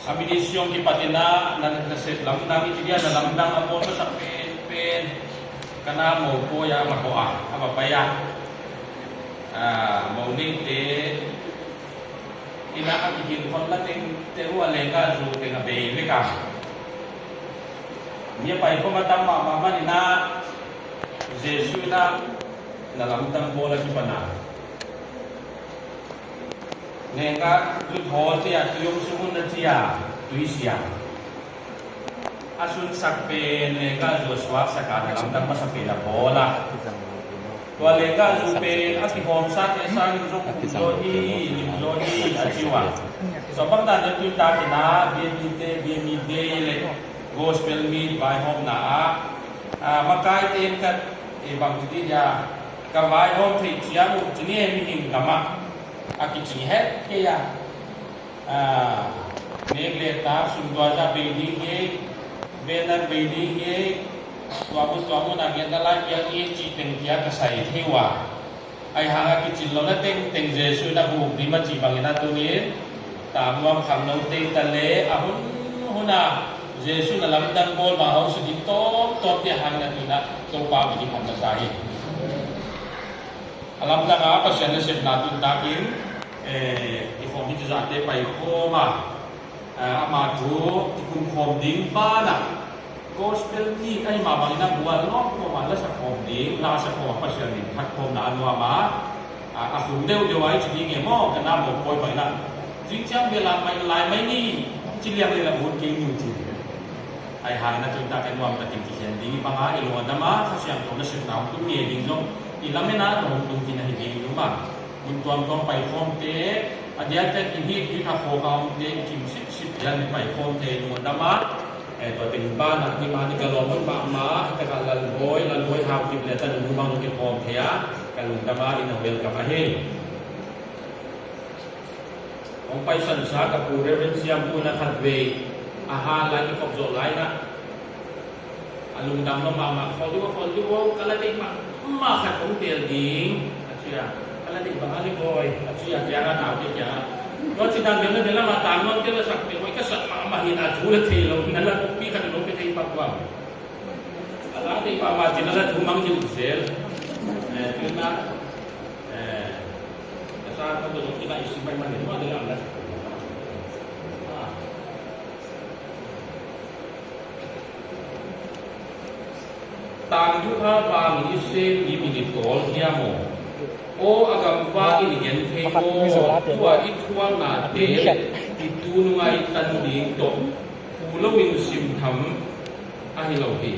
Administrasyon kipatina na lamdang itiya na lamdang apo sa pen kanamo po ya makoa abapaya mauning te inaakihin kon lating tewa lenga su te ngabe leka niya pa iko matama mama ni na Jesus na lamdang bola kipana Nengka tuthol tia tuyong sumun na tia tuisya. Asun sakpe nengka Joshua sakana lamdang masape na bola. Tua lengka zupe aki homsa esang zoni ajiwa. Sobang na tuta kina biemide le gospel meet by home na makai ten kat ibang tiya kawai home thi chiang jini mi kama Aki het kaya negleta sundwaja building ye benar building ye tuamu nagenda la yang ye citeng kia kasai thewa ai hanga kicil lo na teng jesu na bu di ma ci bangina tunin tamwam khamno teng tale ahun huna jesu na lamdang bol ma hau sudi top dia hanga tuna to pa bi hamna sai alam da apa sene sep natun takin ifom itu zate pai koma amadu tikun khom ding bana gospel ni kai ma bangina bual no ko ma la sa khom ding la sa khom pa sia ni phat khom na anwa ma a khum deu deu ai chi nge mo kana mo poi pai na jing chang vela mai lai mai ni chi liang le la bun ke ni chi ai ha na chung ta kan wam ta ting ti hian ding banga ilo na ma sa siang to na sip na tu ni ding jong ilamena to tung tin hi ding lu ma mun tuam tom pai khom te adia te ki hi ki tha kho kaum te kim sip yan pai khom te nu dama to tin ba na ki ma ni ka lo ma ma ta ka lal boy ha ki le ta nu bang ki khom the ya ka lu dama in wel ka he ong pai san sa ka pu reverence yam pu na khat ve aha la ki khop zo lai na alung dam no ma kho du kala te ma khat ong tel ding achia kala di bangali boy achia jangan auti jangan lo sidang dele dele mata non dele sakte boy ka sak ma hina thule thelo nala pi kan lo pe thai pakwa ala dei pa ma jinala thumang jil sel tuna sa ka do kita isi pai man mo dele amla tang ju kha ba mi se ni mi ni tol hiya mo o agam fa in yen the ko tua I thua na te I tu ngai tan ding to pu lo win sim tham a hi lo hi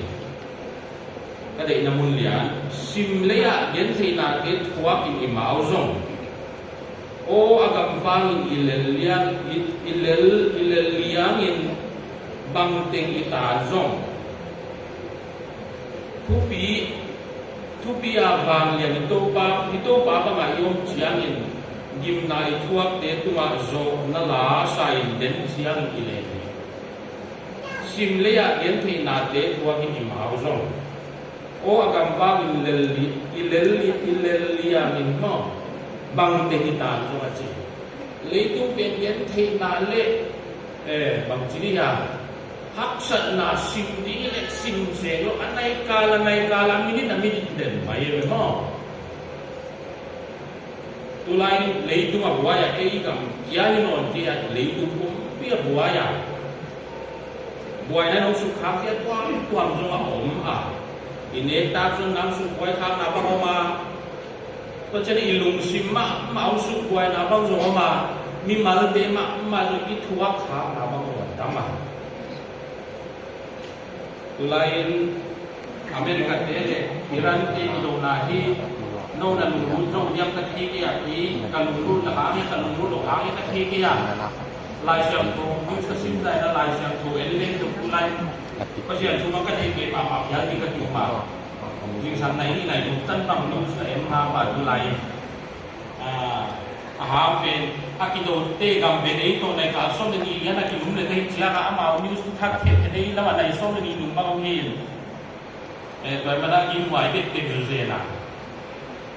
ka dei na mun lian sim le ya yen the na te thua ki I mau zong o agam fa in ilel liang in bang teng I ta zong Tupi avang lian ito pa nga iyong siyang in gim na ituak te tuma zo na la sa den siyang ilen simle ya yen thi na te tuak in imaw zo o agam ba ilel liya min mo bang te hitan zo achi le tu pen yen thi na le bang chini ya Haksa na sim di le sim se lo anai kala minit na minit den mai mo tulai leitung abuaya ke ikam kia ni non dia leitung pun pia buaya buaya no su khak ya tuam zo om ini ta zo nam su buaya khak na ba ma to chani ilung sim ma su buaya na ba zo ma mi mal be ma zo ki thuak kha na ba ko ta ma Tulain Amerika tele Iran te idona hi no na lu jong yam ka thi ke ya ti ka lu la ha ni ka lu lo ha ni ka thi ke ya lai siam tu mu sa sim dai na lai siam tu ele tu tulai pa sian tu ma ka thi ke pa ma ya ni ka tu ma jing san nai ni nai tu tan bang lu sa em ha pa tulai ha pen akido te gam be nei to nai ka so ni ya na ki lum le kai chia ka ama news tu thak the nei la ma nai so ni lum ba ngin doi ma da ki wai be te je na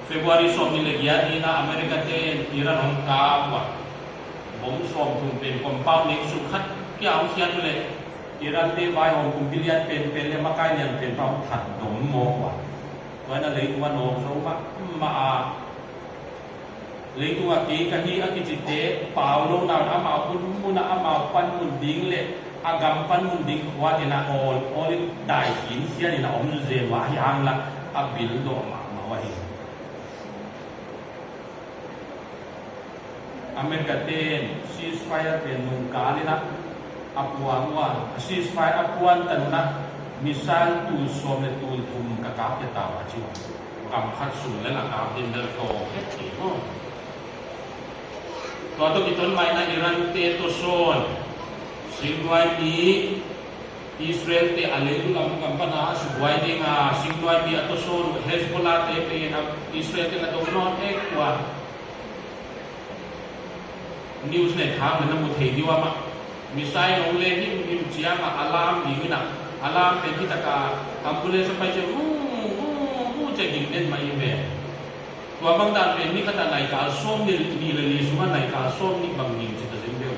February so ni le ya ni na America te Iran hong ka wa bom som thum pen compound ni su khat ที่เอาเขียนเลยอีรันเตบายของกุมพิเลียนเป็นเลยมาใกล้เนี่ยเป็นความถัดดมโมกว่าเพราะนั้นเลยตัวโนโซมาเลยตัวกีกะฮีอากิจิเตเปล่าลงดาวอามาอุนมุนะอามาปันมุนดิงเลยอากำปันมุนดิงขวาที่น่าโอลิได้หินเสียนี่น่าอมเจวะยังละอับบิลโดมาว่าเห็นอเมริกาเต้นซีสไฟร์เป็นมุงกาลินะอัปวันว่าซีสไฟร์อัปวันตันนะมิสัลตูสโมเลตูทุมกะกาเปตาวาจิวกำคัดสุนและละกาเป็นเดอร์โตเฮติโอตัวตุกิตนไมนะอิรันเตโตโซนสิงไวมีอิสราเอลเตอเลลุลามกัมปนาสุไวเดงาสิงไวมีอัตโซนเฮซบอลาเตเป็นอิสราเอลเตนะโดนอนเอกว่านิวส์เนี่ยถามมันมุเทดีว่ามิไซล์ลงเลยที่มีเสียงอะลามดีนะอะลามเป็นที่ตะกาอัมบุเลสไปจะจะยิงเด่นมาอยู่แบบตัวบางด้านเป็นนี่ก็แต่ในการส้มนี่เลยสุวรรณในการส้มนี่บางยิงจะจะเล่นเดียว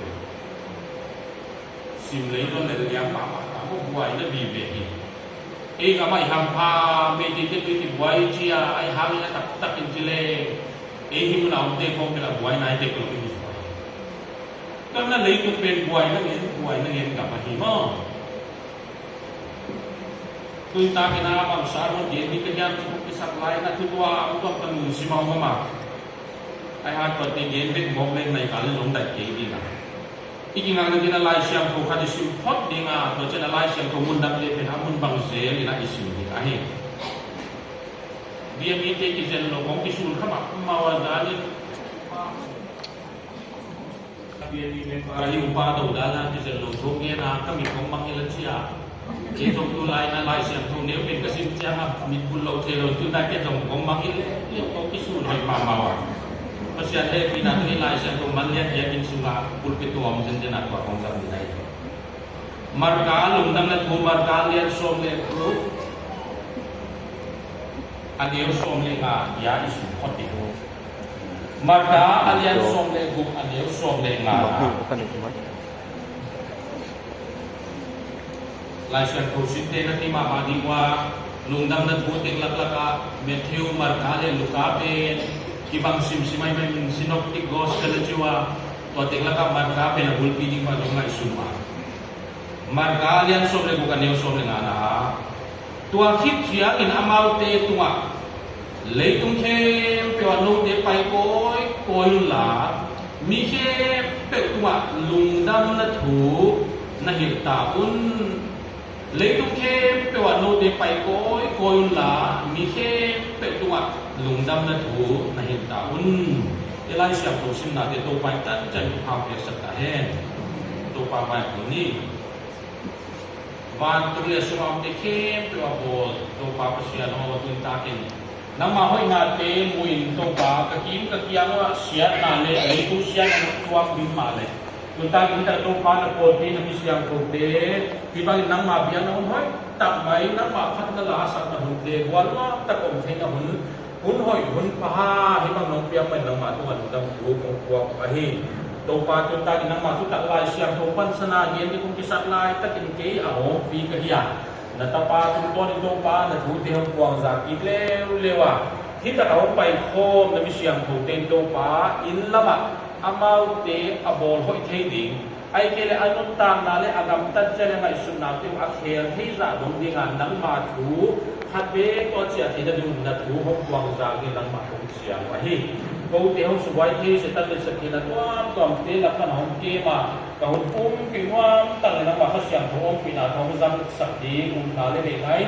ซิมเลยก็เลยเรียกมาถามว่าบวยนั่นบีเบอีเองก็ไม่ทำพาเมดิเตติบวยเชียไอฮามินะตักกินจิเลเองที่มันเอาเด็กคงเป็นบวยนายเด็กเราเป็นก็นั่นเลยก็เป็นบวยนั่นเองกับมาหิมะคุณตาเป็นอาบังสารวันเดียนี่ก็ยังทุกข์สักหลายนะทุกว่าอุตตมุสิมามาไอ้หาตัวเองเป็นมองเล่นในการลงได้เก่งดีนะอีกอย่างนึงที่น่าไล่เสียงถูกขัดสิบพอดดีงาตัวเจ้าน่าไล่เสียงถูกมุนดับเลยเป็นมุนบังเสียนี่นะอิสุนี่ไอ้เดียมีเตกิเซนโลของอิสุเข้ามาวาจานี่Ari upah tu dalam kisah lorong ni nak kami kembang Malaysia. Kita tu lain lain siang tu ni pun kesimpulan kami pulau Telor tu nak kita kembang ini kau kisul hai mama. Pasal ada pindah ni lain siang tu Malaysia yakin sudah pulpetua mungkin nak buat kongkang ni. Marga lundang nak tu marga lihat som le tu. Adio som le ngah ya isu hot itu. Marga alian som le guk adio som le ngara Laisan kusinte na ti mamadi wa lungdang na buting laklaka Matthew marga le lukapen kibang simsimay men sinoptic ghost kana jiwa toting laka marga pe na bulpi di ma dunga isuma Marga alian som le guk adio som le ngara tua khit sia in amau te tua lấy tung thêm biểu lục để bay cối lá mi thêm biểu tua lùng đâm là thủ là hiện tạo lấy tung thêm biểu lục để bay cối lá mi thêm biểu tua lùng đâm là thủ là hiện tạo để lại xem tổ sinh là để tổ bay tất chân học việc sạch cả hen tổ bay bay của ni và tổ liên xung quanh để thêm biểu bộ tổ bay bớt xia nó tuân ta cái nang mahoy natin muin to ba kakim kakiyang siya nale ay tu siya ng tuwag din male tuntang kita to pa na poti na siyang kote ibang nang mabiyan na hoy takmay nang makat na lasat na hunde wala takom thay na hun hoy hun pa ibang nang piyang man nang matuan dang grupong tuwag ahi to pa tuntang nang matutak lai siyang to pan sana yen kung kisat lai takin kay aho pi kahiya natapa tuton ito pa natuti ang buwang zakit lewa kita kau pai khom na misyang hotel to pa inlama amaw te abol hoi thading ai kele anun tang nale agam tan chale ngai sunna te akhel theiza dong dinga nang ma thu khabe to chia theda dun na thu hok buwang zakit nang ma hong siang wa hi ko te hong suwai the se tan le sakina tom te lakan hong ke ma kahun kinwam tang na ma khasyang thong pina thong zang sakdi na le ngai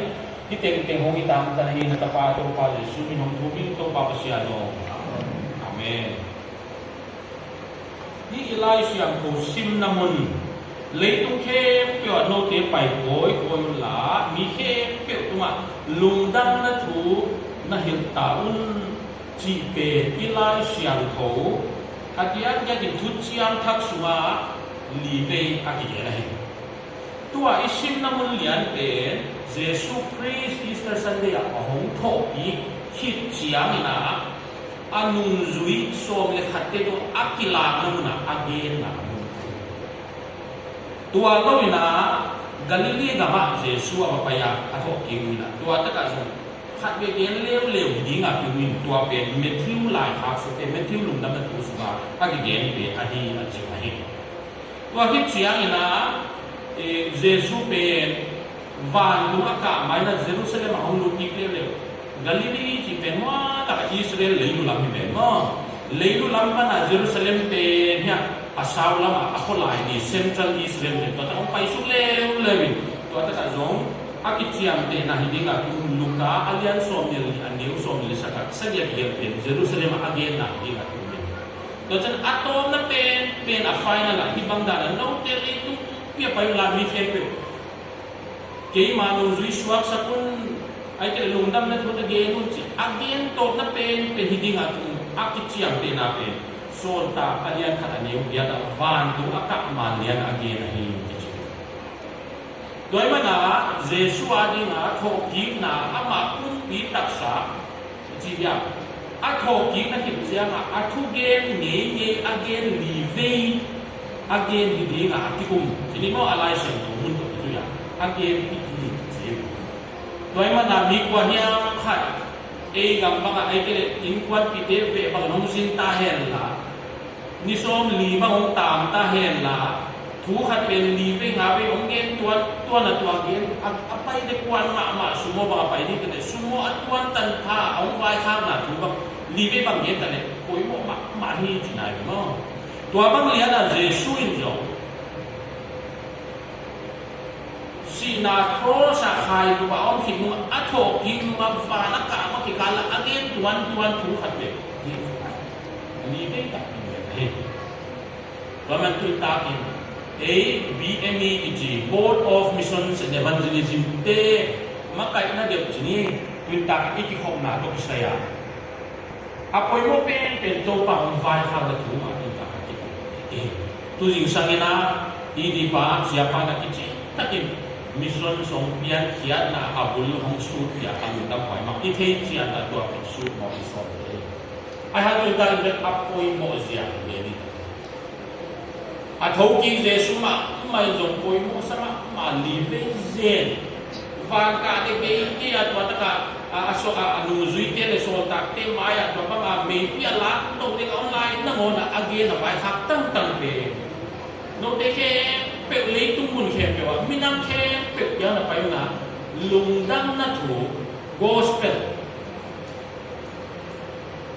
kiteng hong itang tanahin na tapa to pa le sumin hong tubing to pa pasyano amen ni ilai siang ko sim namun leitung khe pyo no te pai koi la mi khe pyo tuma lungdang na thu na hil taun chi pe ilai siang ko atian ya ki thu chiang thak suwa li ve akiya hi tua isim namun lian pe Jesus Christ Easter Sunday a hong tho pi hit chiang ina anung zui som le khatte to akila namuna again na ตัวก็วินา Galilei gama Jesu apa paya atau kiwina tua taka so khat be gen lew dinga kiwin tua pe Matthew lai ha so pe Matthew lum dam tu suba ha ki gen pe adi aji ahi tua ki chiang ina Jesu pe van tu aka mai na Jerusalem hong lu ki lew Galilei ji pe ma ta Israel leilu lam pe ma leilu lam pa na Jerusalem pe nya asaw lama ako lai ni Central Israel ni to ta pai su lewin to ta zong akitiam te na hidinga ku luka alian som ni aneu som ni saka sagya gel pe Jerusalem again na hidinga ku to chan atom na pen a final hi bangda na no te ri tu pia pai la mi fe pe ke manu zui swak sakun ai ke lungdam na to ge nu chi again to na pen hidinga ku akitiam te na pen solta alian kata neu dia da van tu akak malian again hi doi mana Jesu adinga thoki na ama kun pi taksa ji ya a thoki na ki sia ma a thu gen ne again li ve again di dinga atikum jadi mo alai sen mun tu ya again pi ni ji doi mana mi kwa nya khat e gam ba ai ke in kwan pi te ve ba nong sin ta hen la ni som li ma hong tam ta hen la thu khat pen li ve nga ve ong gen tuan na tuan gen apai de kwan ma sumo ba pai ni ke sumo atuan tan tha ong vai khang na thu ba li ve bang gen ta le koi mo ma ni ji nai mo tua bang lia na Jesu in jo si na tho sa khai tu ba ong ki mu a tho ki ma va na ka ma ki kala again tuan thu khat ve li ve ta Waman tu takin BME iji Board of Missions and Evangelism te makai na dia sini tu tak iki khom na to Isaya apoi mo pen to pa on vai ha la tu ma tu tak tu jing sangina di pa siapa na kici takin mission song pian kiat na abul hong su ya kan ta pai mak ki the cia ta to su mo so ai ha tu ta le apoi mo sia ni a thoki Jesu ma mai jong koi mo sama ma li ve zen va ka de be ki a to ta ka so anu zui te le so ta te ma ya to ba me pi la to de online na mo na again na vai khak tang pe no de ke pe le tu mun ke pe wa minang ke pe ya na pai na lung dang na thu gospel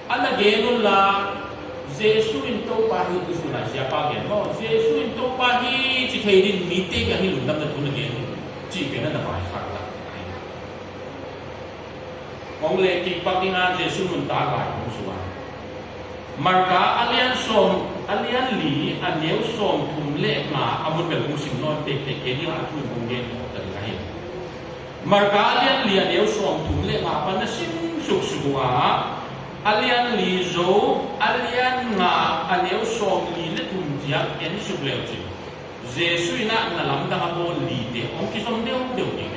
ala genul la Jesu into pahi isuna siapa gen mo Jesu into pahi chi thei din meeting ga hi lundam na thun gen chi pe na bai khak la ong le ki pakinga Jesu mun ta lai mo suwa marka alian li aneu som thum le ma amun bel ku sim no te ke ni la thun bung gen ta kai marka alian li aneu som thum le ma pa na sim suk suwa alian li zo alian nga aneu som li le thum dia en su le chi Jesu ina na lam da mo li de ong ki som de ni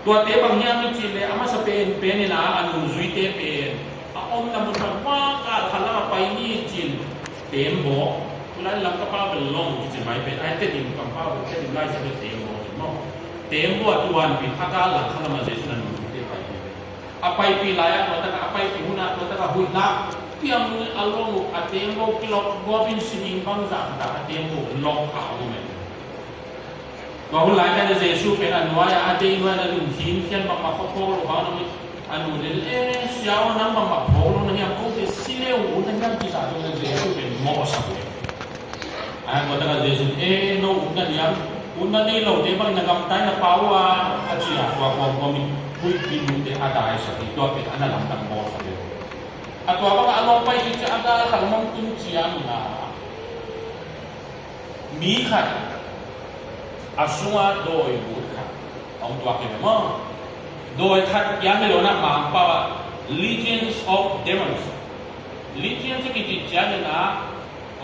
tua te bang nya mi chi le ama sa pen ni na anu zui te pen a om na mo sa wa ka thala pai ni chin tembo kula lam ka pa bel long chi mai pe ai te dim kam pa te dim lai sa tembo tuan piaka la khala ma Jesu na apai pi layak mata apai pi huna mata hui na piam along atemo kilok gobin sining bangsa ta atemo lok ka mo ba hu lai ka Jesu pe anwa ya ate wa na lum hin khian ba ma kho lo ba no anu de siao na ma ma pho lo na ya ko te sile u na ngam ki sa to na Jesu pe mo sa pe ai mata ka Jesu no na ya una ni lo de bang na gam tai na pa wa achia wa mi hui pinun de adai sa ito pe analam tang mo sa de atwa ba along pai si cha ada kalmong kun chiang na mi khat asua doi bu khat ong twa ke mo doi khat ya me lo na ma pa legions of demons legions ki ti cha na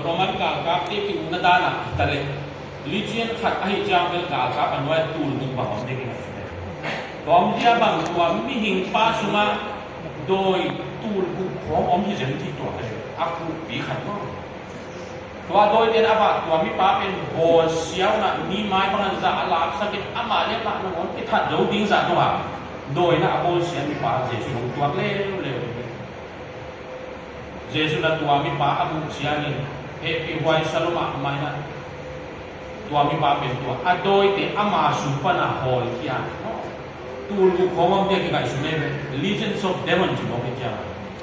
roman ka te ki una da na tare legion khat ai cha vel ka anwa tul bu ba om de ki Om dia bang tua mi hing pa suma doi tul bu khom om hi jen ti to aku pi khat mo ตัวโดยเดนอาบะตัวมีป้าเป็นโหเสียวนะมีไม้บางจะอาลาบสักเป็นอามาเรียกละน้องที่ทัดโจดิ้งสักตัวโดยนะโหเสียมีป้าเจสุลงตัวเร็วเจสุนะตัวมีป้าอาบุเสียนี่เฮปีไวสโลมาไม่นะตัวมีป้าเป็นตัวโดยเดอามาสุปนาโฮลที่อ่ะตูลูของมันเดียกี่ไงสุดเลย Legends of Demon จุดบอกไม่ใช่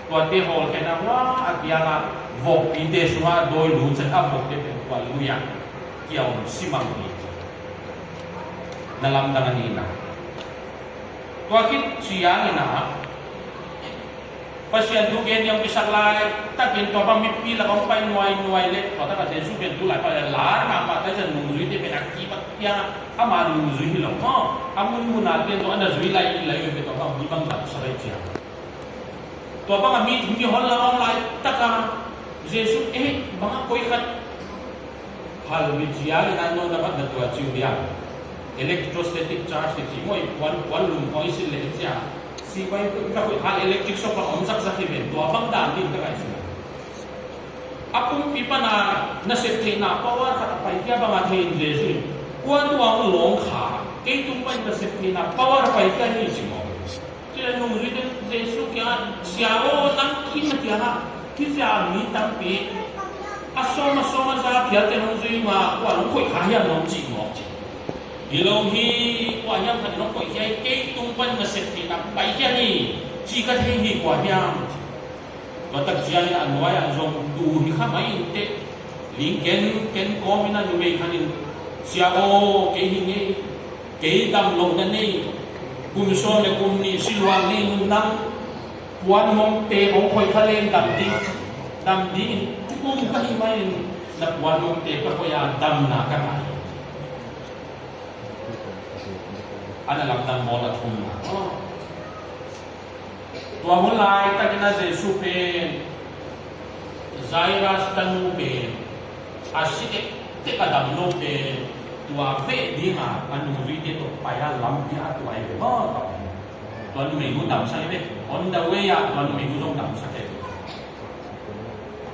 ตัวเดโฮลแค่นั้นว่าอาเดียร์วกปีเดสว่าโดยรู้จักอับวกเด็กเป็นตัวลุยเกี่ยวสิมังนีนั่นลำดังนี้นะตัวคิดเสียนี่นะpasien tu gen yang bisa lai tak gen to ba mi pi la kong pai nuai le ko ta ka se su gen tu lai pa la ma ma ta jan nu zui de ben akibat ya ama nu zui lo mo amun mun na gen to ana zui lai be to ba mi bang la sa lai chia to ba mi mi hol la ong lai ta ka jesu bang koi khat hal mi chia le na no na ba da to chiu dia electrostatic charge ti moi wan lum koi sil le chia si bai ka ko hal electric shock la om sak ben to bang dan din ka kai sila apung pipa na set the na power ka pai kya ba ma the jesu kwan tu ang long kha ke tung pai na set the na power pai kya ni si mo kila nung ri de jesu kya sia o tang ki ma kya ha ki sia mi tang pe asoma za pya te nung zui ma kwa long khoi kha ya long ji mo ilong hi kwa yang kan long koi yai ke tung pan na set ti na pai kya ni chi ka the hi kwa yang wa tak jia ni an wai an zong tu hi kha mai te ling ken ko mi na nu me khanin sia o ke hi ni ke dam long na nei kum so le kum ni silwang ni nun nang puan mong te ong khoi kha len dam di kum ka hi mai na puan mong te ka ko ya dam na ka mai ana lamdang mo na thum tua mulai ta kina jesu pen zairus tanu pen asike te ka dam no pen tua fe di ma anu ri te to paya lam dia tu ai be mo tuan me gu dam sa be on the way ya tuan me gu dong dam sa ke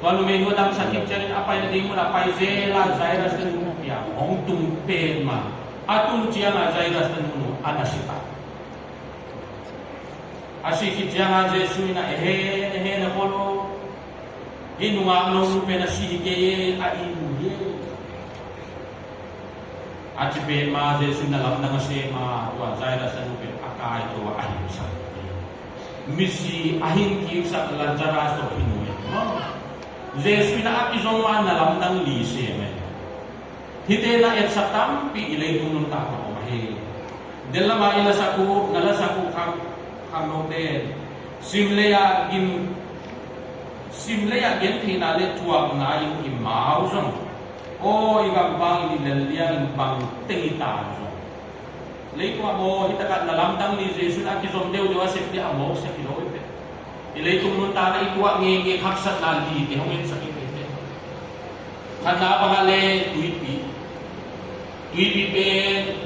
tuan me gu dam sa ke chen apa ina ding mo na pai zela zairus tanu ya ong tung pen ma atun chiang a zairus tanu anasita asiki jangan jesu ina ehe na polo inunga no pena sihike a inye atipe ma jesu na lam na se ma wa zaira sa nupe akai to wa ahin sa misi ahin ki sa lanjara to hinuye jesu na akizong ma na lam nang li se me hite na et satam pi ilay tunun ta ko mahi Delama ila saku ngala saku kam noten simleya gen thina le tuang na yin imau zong o ibang bang ni laliang bang tengita zong le ko mo hitakat na lamdang ni Jesus at kizom deu dewa septi amo sa kiloy pe ilay tunun ta na ituwa nge khaksat na li te hongin sa kite khana bangale tuipi pe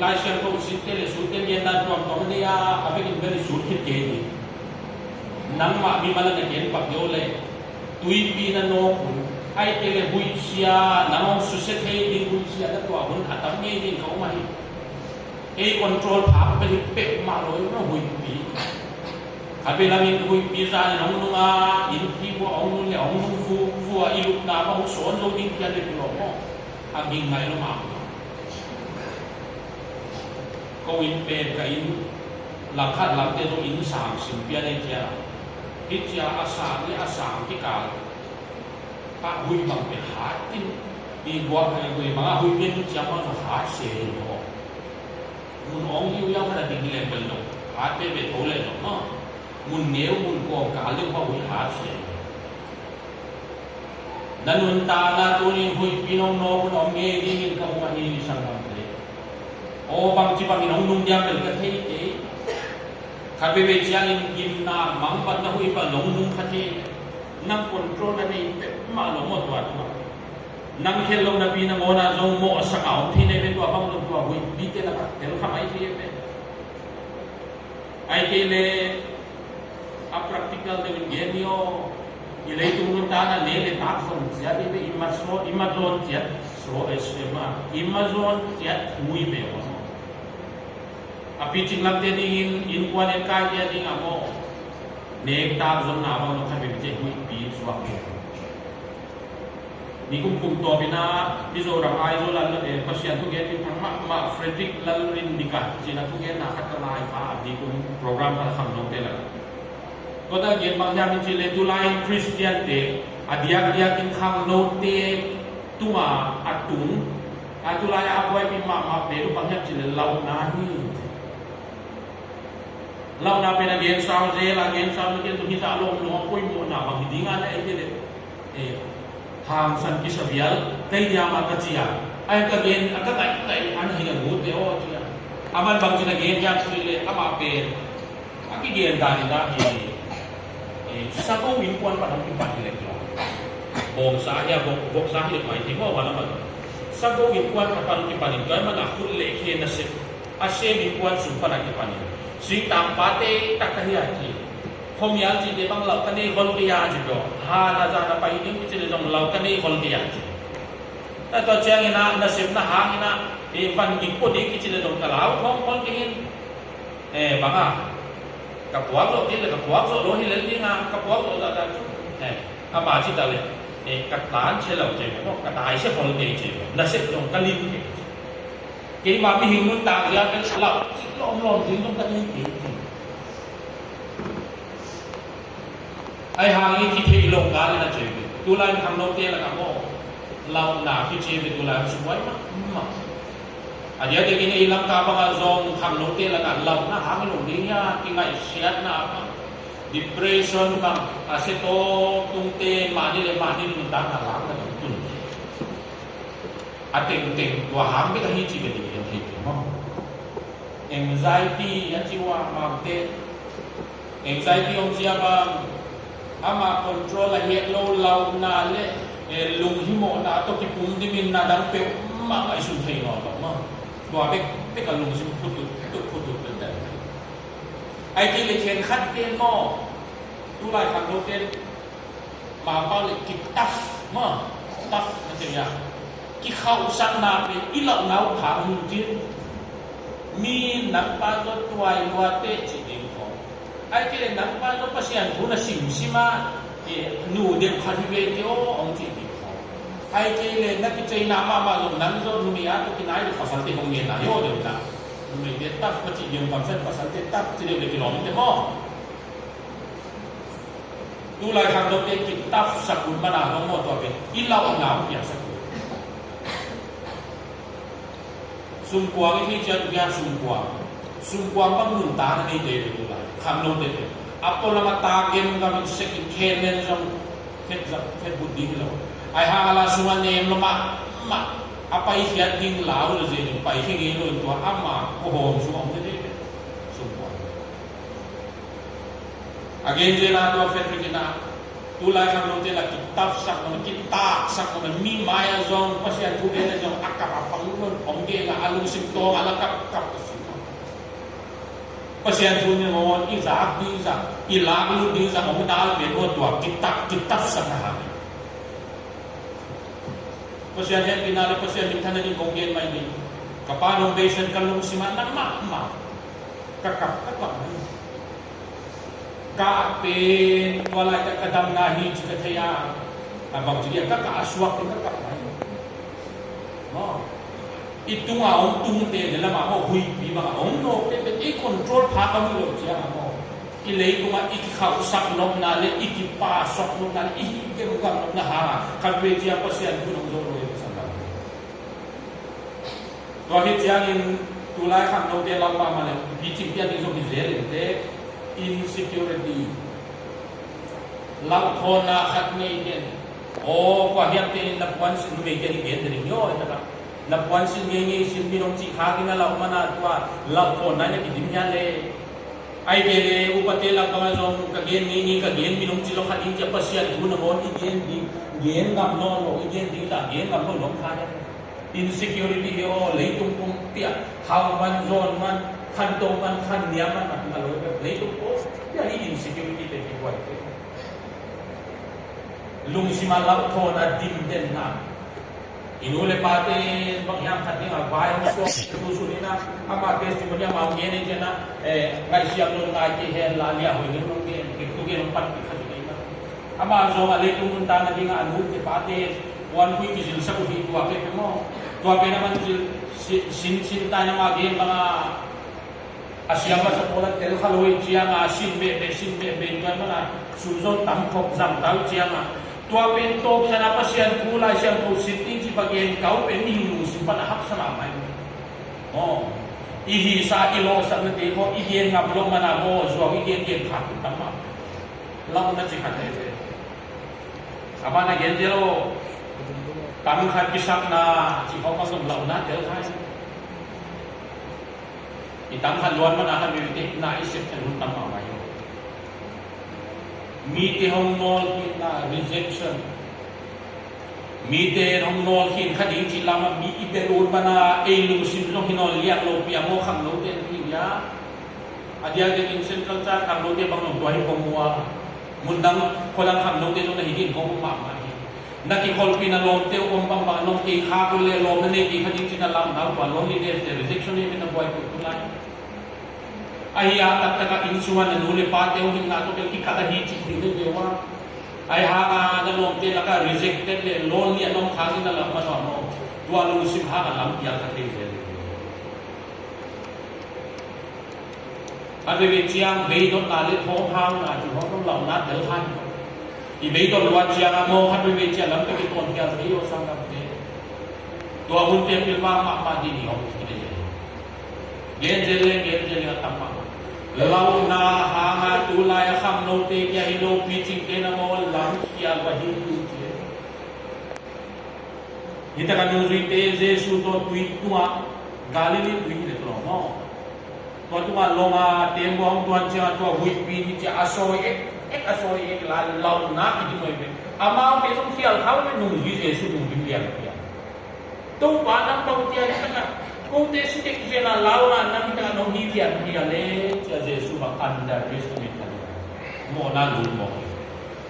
lai sher ko sitte le sutte ye na tuam tong ne ya ave in very sut khit ke ni nang ma mi mala ne ken pak yo le tuipi na no ai te le hui sia na no su se the ni hui sia na to hun atam ni ni ko ma hi e control pha pe pe ma lo no hui pi abe la min hui pi za ni nong nong a in pi bo ong nu le ong nu fu a ilup na ba ho son lo ding kya le lo mo a ging ngai lo ma ko in pe ka in la khat lam te do in sang sim pia ne tia hit tia asa ni asa ki ka pa hui bang pe ha tin ni bua ka hui ma hui pin tia ma so ha se no mun ong yu yang ka ding le bel no ha pe pe tho le no mun neu mun ko ka le ba hui ha se nanun ta na tu ni hui pinong no mun ong nge ni ka ma ni sang bang o bang chi bang inong nung diam bel ka thei te khabe be chiang in na mang pat na hui pa long nung khati nang control na nei pe ma lo mo to atwa nang khel lo na pi na ngona zong mo sa kaung thi nei be to bang lo to hui bi te na ka tel khamai thi pe ai ke le a practical de genio ilay tumulunta na nele takson siya ibe Amazon siya so esema Amazon siya muibe mo apiching lang din in kwan en kaya din amo nek takson na bang no khabe je hui pi swak ni kum to bina Mizoram ai zo lan le pasien tu gen tin ma Frederick lalrin dika jina tu gen na khatalai pa di kum program ka kham no te laก็ได้เย็นบางอย่างจริงเลยตุลาคริสเตียนเตอเดียกินข้างโนเตตัวอัตุนตุลาอาบวยมีมาเปรุบางอย่างจริงเลยเรานาฮีเรานาเป็นเกณฑ์สาวเจลเกณฑ์สาวเกณฑ์ตุนิสาลงน้องคุยโมนาบางทีงานไอ้เด็ดทางสันกิสเบียลได้ยามากระเจียไอ้กระเกณฑ์ก็ได้อันนี้กันหูเดียวเจียอามันบางทีเกณฑ์ยังจริงเลยอามาเป็นอากิเกณฑ์การนี่นะsa ko win kwan pa ng ipatilek lo bong sa ya bong sa hilik mai ti mo wala man sa ko win kwan pa ng ipanin kay man akul le khe na se ase win kwan su pa ng ipanin si tampate takahya ti khomya ji de bang law kane gol ke ya ji do ha na za na pai ni ti le dong law kane gol ke ya ji ta to chang ina na sip na hang ina van gi ko de ki ti le dong kalaw khom kon ke hin banga kapuak zo ti le kapuak zo lo hi le ni nga kapuak zo da chu ama chi ta le katan che lo che ko katai se hol de che na se dong kalin ke ma mi hin mun ta ya ke la lo din dong kalin ke ai hang ni ki thei lo ka le na che tu lai kham no te la ka mo lao na ki che be tu lai su wai ma adia de kini ilang ka ba zong kham no te la ka law na hang lo ding ya ki ngai siat na apa depression ka aseto tung te ma ni le ta na lang ka tun ateng wa hang be ka hi chi be ni hi mo anxiety yan chi wa ma te anxiety ong sia ba ama control la he lo law na le lung hi mo na to ki pum di min na dang pe ma ngai sun thei no to maบ่เป๊กก็ลงสิพุดเป็นแต่ไอ้ที่เลยเขียนคัดเกณฑ์หม้อตุลาคำโนเตนมาเป้าเลยกิตัฟมาตัฟนั่นเองอ่ะกิเข้าสังนาเป็นอีหลอกเงาผาหุ่นจิ้นมีหนังปลาตัวตัววัวเตจิเองของไอ้ที่เลยหนังปลาตัวปัสยันทุนสิมสิมาหนูเด็กคาทิเวติโอองจิai ke le na ki chei na ma lo nan zo nu mi a to ki nai ko san te hong ye na yo de na nu mi de taf pa chi yong kam san pa san te taf chi de ki lo mi te mo tu lai khang do te ki taf sa kun ma na mo to be i lao na ya sa ku sum kwa ki chi ya sum kwa bang nun ta na de tu lai khang do te apo la ma ta gem ga mi se ki khen nen jong phet buddhi lo ai hala suman nem lo ma apa isiat ding lao le je pai khi ngi lo to amma ko hom su om de sumwa again je na to fet ki na tu la kham lo te la kitaf sak no kitak sak no mi maya zong pasian tu de zong akap apang lo om ge la alu sim to ala kap pasian tu ni mo i za i la lu di za om dal be lo to kitaf sak na ha pasyan yan pinalo pasyan minta na din kong yan may din kapanong basin kalong siman na ma kakap kaapin wala kadam nahi jika kaya abang jadi kakaaswak ng kakap mo itu nga ang tungte nila mo hui bi mga no i-control pa kami lo siya mo ilay ko nga ikikausap nung na le ikipasok nung na le ikikirugam nung na hara kalwe siya pasyan ko nung zoro Wahid yang tulai kan no de lapa mane bikin dia di so bizere de insecurity lau thona khat nei den o kwa hiam te na kwan sin me gen gen de yo ta na kwan sin nge sin binong chi kha ki na lau mana twa lau thona ne ki dim ya le ai de le upate la ka zong ka gen ni ka gen binong chi lo kha din ja pasyan thu na mon ki gen ngam no lo gen di la gen ngam no lo kha ne insecurity yo leitung pung tia how man zone man khan to man khan nia man na lo leitung po ya ni insecurity te ki kwai lung simalau thon adim den na inule pate bangyam khating avai so tusulina ama testimony ma ngene jena ngai siam lo ngai te he la lia hoi ni long ke tu ge long pat khati na ama zo ale tung ta na dinga anu te pate wan hui ki jil sa ko hi tu ake mo tu ake na man sin ta na ma ge mga asyama sa pola tel khaloi chianga sin be kan mana suzo tam khop jam tau chianga tua pen top sana pasian pula siang tu sitting si bagian kau pen hingu simpan hak sana mai ihi sa ilo sa nete ko igien ngablo mana mo zo igien gen khat tamma lam na chi khat te aba na gen jelo tam khat kisak na chi ko ko som lau na tel khai itang haluan mana kan mi na isip tan tamma maiมีเตหงนอลกินนะ rejection มีเตหงนอลกินคดีจิลามามีอิเบรูนบานาเอลุงซิมลงหินอลเลียงโลปียโมขังโลเตนที่ยาอาเดียเดกินเซนทรัลจ้าขังโลเตบางหนุ่มตัวให้พงมัวมุนดังคนลังขังโลเตจงได้หินพงมากมานักกิคอลปีนาโลเตอมบังบางนงตีข้ากุเลโลมันเนกีคดีจินาลามดาวกว่าโลลีเดสเต rejection นี่เป็นบอยกุลายai ha tak tak insuan na nule pa teo hin na to ki kata hi chi ni dewa ai ha ga na lom te la ka rejected le loan ni anom khang na lam ma no tua lu sim ha ga lam ya ka te je ade ve chiang be do na le thong hang na chu ho lam na del khan i be do lo chiang mo kha be chiang lam te ton kya te yo sang ka te tua hun te pil ma di ni ho ki de gen je tamma lau na hanga tulai kham no te kya hi lo pi ching te na mo lam kya ba hi tu che hita ka nu zui te jesu to tui tua galili tui le tro no to tua longa te mo tuan cha to hui pi ni cha asoi ek la lau na ki mo be ama te song sial khau me nu zui jesu nu bi lian ya to pa na to tia na kung te sitik na lau na nang ta no hi tian hi ale cha jesu ba under estimate na mo na lu mo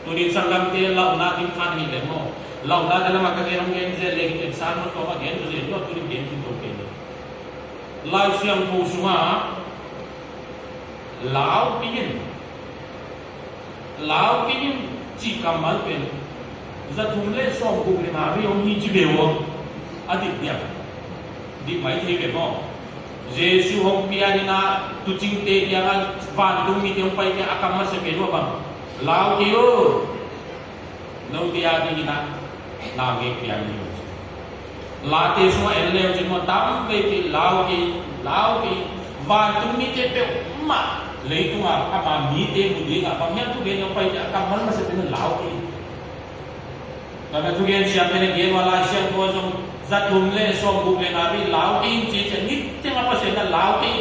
tu ni sangam te lau na tin khan ni le mo lau na dala makagerong gen je le ke san mo to ba gen je no tu ni gen tin to ke lai siam ko sunga lau pin chi kamal pen za thum le som ku le ma ri ong hi chi be wo adik dia di mai the be mo jesu hong pia ni na tu ching te dia ga van dung mi te pai ke akam ma se pe no bang lao ke yo no dia ni na na ge pia ni la te so el le je mo tam pe ti lao ke van dung mi te pe ma le tu a ma mi te mu ni ga bang ya tu ge no pai ke akam ma se pe no lao ke na tu ge siam ne ge wala siam ko so za thum le som bu le na bi lao tin chi che nit che ma pa se na lao tin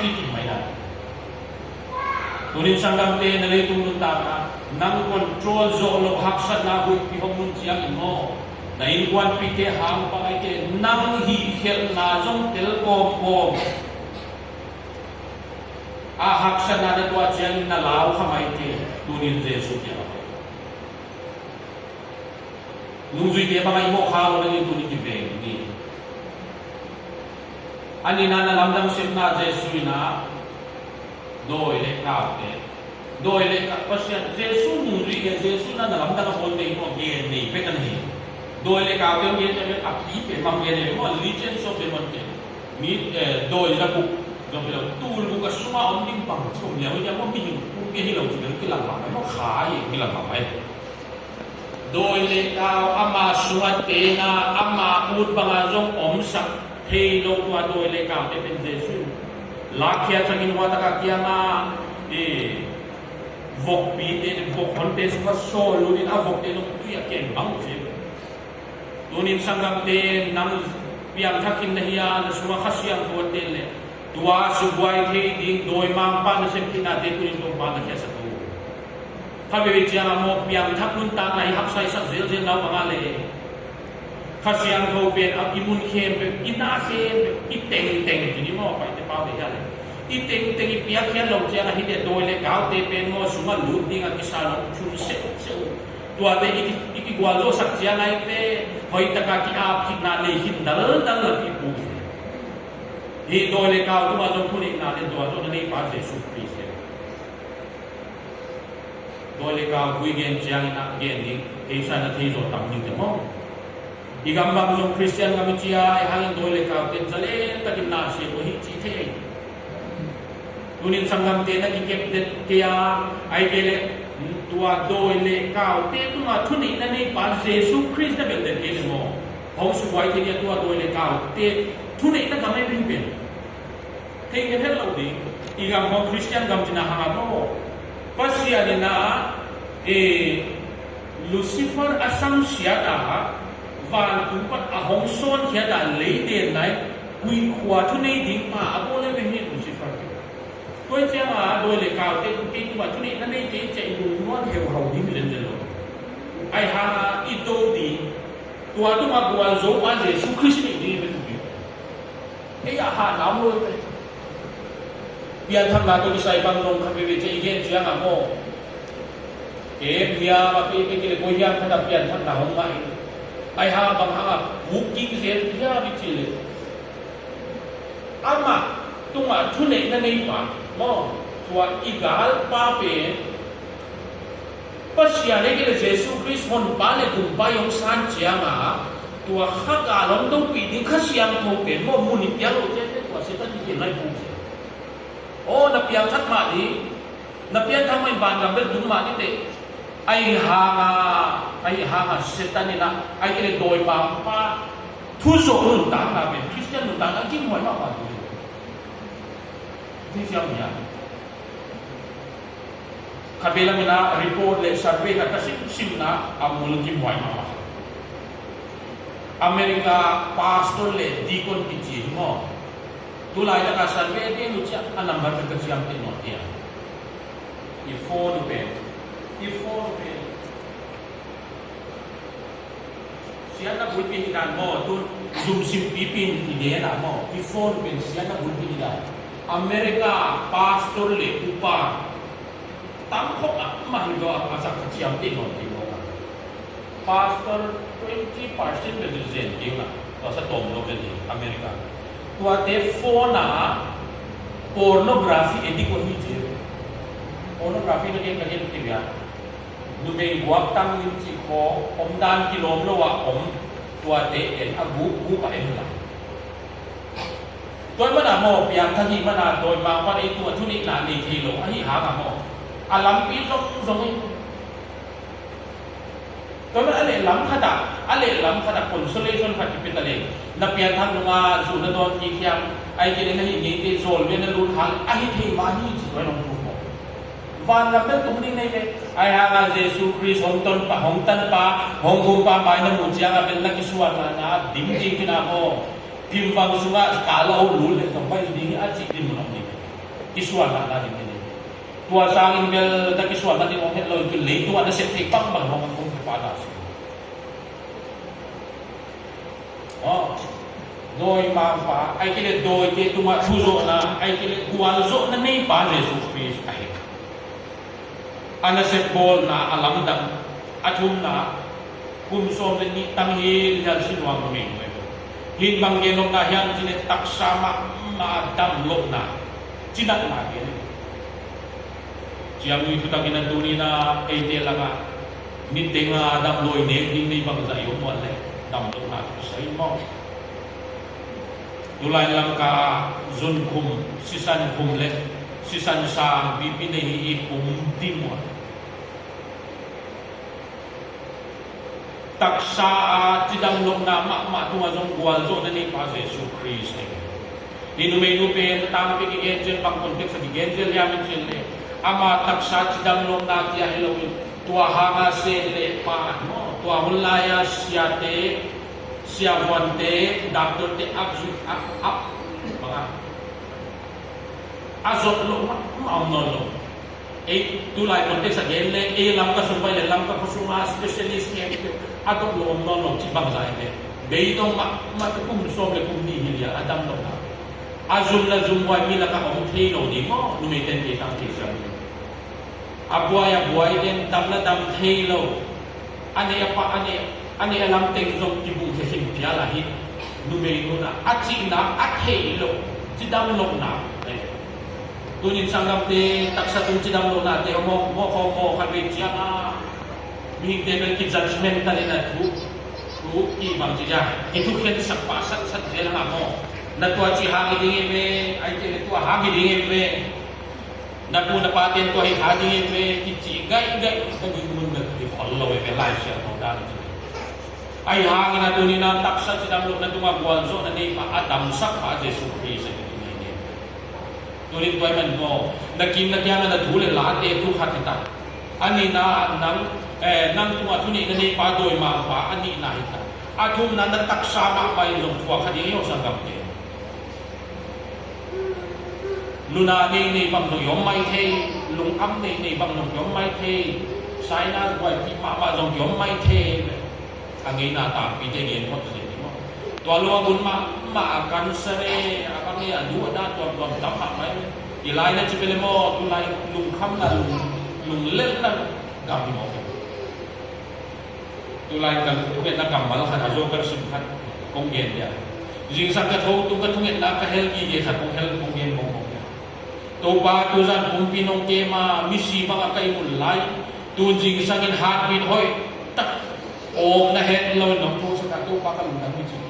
chi chi mai da turin sangam te na le tum ta na nang control zo lo hak sat na bu pi hom mun chiang in mo na in kwan pi te hang pa ai te nang hi khel na jong tel ko a hak sat na de tua chiang na lao khamai te turin jesu ke lung zui te ba mo kha lo ni tu ni ki be ni ani na lam dam sim na jesu na doi le ka pasya jesu nu ri ke jesu na lam da ko te mo ge ni pe kan ni doi le ka te ye te a pi pe mam ye ne mo religion so pe mon te mi doi la ku do pe tu lu ka suma on dim pang chom ya ya mo mi ni ni lo ji ki la ma mo kha ye ki la ma mai doi le kao ama suat te na ama ut banga jong om sak thei lo tua doi le kao te pen jesu la khia changin wa ta ka kia ma vok pi te vok hon te so so lu ni a vok te no tu ya ken bang je tunin sangam te nam piam thakin na hiya na suma khasiam ko te le tua su buai thei ding doi mang pa na sem kina te tunin to pa na khia sa kha be chia mo piam thak nun ta nai hak sai sak zel zel naw ma le khasiam tho pen a imun khem pe ina khem i teng ni mo pa te pa be ya le i teng i pia khem lo chia hi te doi le gao te pen mo suma lu ding a kisa no chu se tua tua te iki gwalzo sakja nai te hoi taka ki ap ki na le hin dal ki pu hi doi le ka tu ma jong thu ni na le do zo nei pa Jesus Christ doi le ka kui gen chiang na gen ni e sa na thi zo tam ni te mo igam bang jong Christian ngam chia ai hang doi le ka te jale takin na se wo hi chi the tunin sangam te na ki kep te kia ai ke le tua doi le ka te tu ma thu ni na nei pa Jesus Christ na bel de ke mo hong su wai te ni tua doi le ka te thu ni na ka mai bin bin thing ke hel lo di igam hong Christian gam china ha mo pasia ni na Lucifer asam sia da van tu pat a hong son khia da le de nai kui khwa thu nei ding ma a bo le be ni Lucifer toi che ma doi le ka te tu ki tu ba thu nei na nei te che du non heu hau ni len de lo ai ha i to di tua tu ma bua zo ma Jesus Christ ni ni be tu bi e ya ha na mo bian tham la to ki sai bang long kha be be che igen chia ma mo e bia ma pe pe ke ko yang kha da bian tham na hong mai ai ha bang ha mu ki ki zen ya bi chi le ama tu ma thu nei na nei pa mo tua igal pa pe pasia le ke Jesus Christ hon pa le kum pa yong san chia ma tua kha ga long do pi ding kha siam tho pe mo mu ni pya lo che ko se ta ni lai pu o na piang that ma ni na pian tham mai ban gam be dum ma ni te ai ha nga setan ni na ai ke doi pa pa thu so nun ta na be Christian nun ta na kim hoi ma pa tu ni siam ya kabela mina report le survey ka sim na amul kim hoi ma pa America pastor le deacon ki chi mo tulai ka survey de lu cha number ka siam te no ya i phone pe siya na bulpin ilan mo tu zoom sim pipin ide na mo i phone pe siya na bulpin ilan America pastor le upa tam ko mahido asa kachiyam te no ti mo pastor 20% represent ti na to sa tom lo ke America tu ate phone na pornography edi ko hi je pornography na ke ke ti ya du mei guak tang lim chi kho om dan kilom lo wa om tua te en agu gu pa en la toy mana mo piang tha hi mana toy ma pa ei tu thu ni na ni thi lo hi ha ma mo alam pi zong ni toy mana ale lam khada consolation kha ti pin le na piang thang nga zu na don ki khiam ai ke ne hi ni te zol ve na lu thang a hi thei ma hi chi toy long pu van la pe tum ni nei le ai ha ga Jesus Christ hong tan pa hong hu pa mai na mu chiang a ben na ki suan na dim jing ki na mo tim bang sunga ka lo lu le tong pai ding a chi dim no ni ki suan na dim ni tua sang in bel ta ki suan na ni hong het lo ki le tua na se thek pang bang hong hong pa da doi ma pa ai ki le doi ke tu ma thu zo na ai ki le kual zo na nei pa Jesus Christ ai ana set bol na alam dam athum na kum som ni tang hi hal sinwang meng we hin bang ge nok na hian chine tak sama ma dam lok na chinak na ge chiam ni tu tak ina tu ni na ei te langa ni tenga dam loi ne ding ni bang za yo mo le dam lok na sai mo dulai lam ka zun kum sisan kum le sisan sa bi pi nei i kum dim mo taksa tidang lok na ma tu ma jong gwal zo na ni pa Jesus Christ ni nu mei nu pe tang pe ki angel bang context di angel ya men chele ama taksa tidang lok na ti hello tua ha nga se le pa no tua hulaya siate sia wante doctor te absu up banga azot lo ma no lo e tu lai context again le e lam ka sumpai le lam ka kusuma specialist ke atau belum nolong cibang saya ni, beitong mak kum som le kum ni hilia adam dong. Azum la zum wa mila ka om thei lo di mo lumiten ki sang ki sang. Abuai den tam la dam thei lo. ane apa ane alam teng jong tibung se sim piala hi numero na atsina athelo tidam lok na tunin sanggam te taksa tun tidam lok na te mo kan be chianga mi table ki judgment tali na thu ki bang ji ja itu khen sak pa sat je la mo na to chi ha gi ding be ai te to ha gi ding be na pu na pa ten to hi ha ding be ki chi gai ko gi mun na ki follow be lai sia to da ai ha gi na tu ni na taksa tidam lok na tu ma gwal zo na nei pa adam sak pa Jesus Christ turin toy man mo nakim na kya na dhule la te tu khatita ani na nang tu athuni na nei pa doi ma pa ani na hita athum na taksa ma bai long thwa khadi yo sangam te luna nei bang do yom mai the lung am nei bang long yom mai the sai na wai pi ma ba jong yom mai the angi na ta pi te gen ko te mo to lo bun ma kan sare akan ya du da to tam ma mai ilai na chipele mo tu lai lung kham na lung lel na ga bi mo tu lai kan tu ke na kam mal khan azo kar sim khan kong gen ya jing sak ka tho tu ka thung na ka hel gi ge khan kong hel kong gen mo to ba tu zan pum pi nong ke ma mi si ba ka kai mul lai tu jing sang in hat bin hoi tak om na het lo no tu sa ka tu pa ka lung na mi chi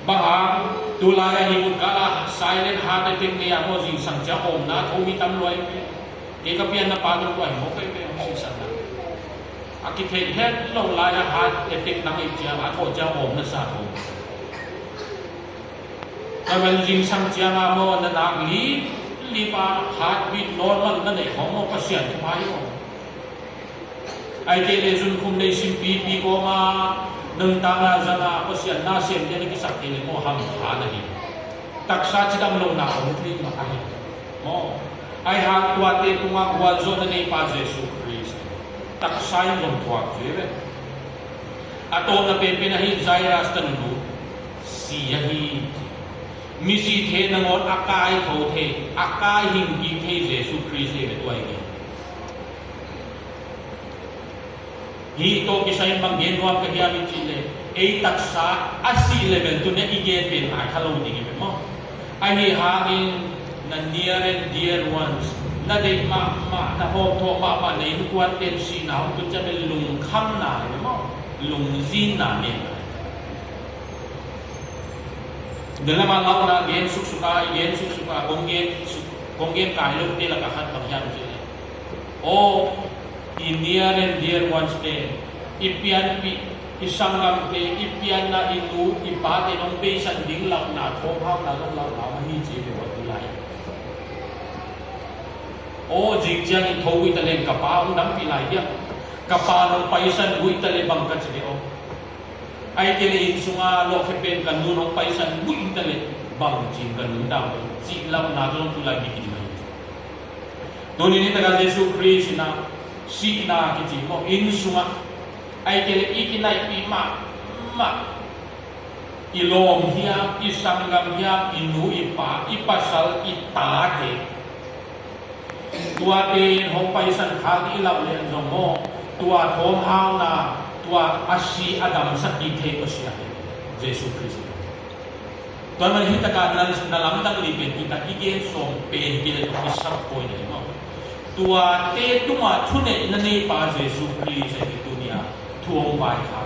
bahang tulaya ni kala silent heart ting ni ako jing sang cha om na thomi tam loi ke ka pian na pa do ko mo pe pe om si sang na architect het lo la ya heart epic nang i cha a tho cha om na sa tho ta ban jing sang cha ma mo na na li pa heart beat normal na nei ho mo pa sian ma yo ai te le jun kum nei sim pi ko ma nang tanga zana pasian na sem de ni sak te mo ham ha na hi taksa chidam lo na ko tri ma ai mo ai ha tua te tunga kwa zo na nei pa Jesus Christ taksa yo tua jeve ato na pe pe na hi zaira stan lu si ya hi mi si the na ngon akai tho the akai hing ki the Jesus Christ le tuai ni hi to kisay bang genwa ka hiya mi chile ei taksa asi level to ne igen pin na khalo ding be mo ai hi ha in na near and dear ones na dei ma na ho to ma nei tu kwan ten si na tu cha be lung kham na be mo lung zin na ne de la ma la na gen suk suka gonggen kai lu te la ka khat pa hiya chile o in near and dear ones te ipian pi isangam te ipian na inu ipate nong pe san ding lak na thong hau na long lau ma hi chi be wa tu lai o jing chiang in thowi ta len ka pa ung dam pi lai dia ka pa nong pai san hui ta le bang ka chi o ai te le in sunga lo khe pen kan nu nong pai san hui ta le bang jing kan nu dang chi lam na long tu lai bi ki mai doni ni ta ga Jesus Christ na si na ki ji mo in sunga ai ke le ikinai pi ma ilom hia isangam hia inu ipa ipasal ita ke tua te hong pai san kha ki law le jong mo tua thom hau na tua asi adam sakti the ko sia Jesus Christ tuan man hi ta ka na lam dang li pen kita igen som pen ki le ko sap ko ni mo tua te tuma thune na nei pa Jesus Christ ki dunia thuang bai kha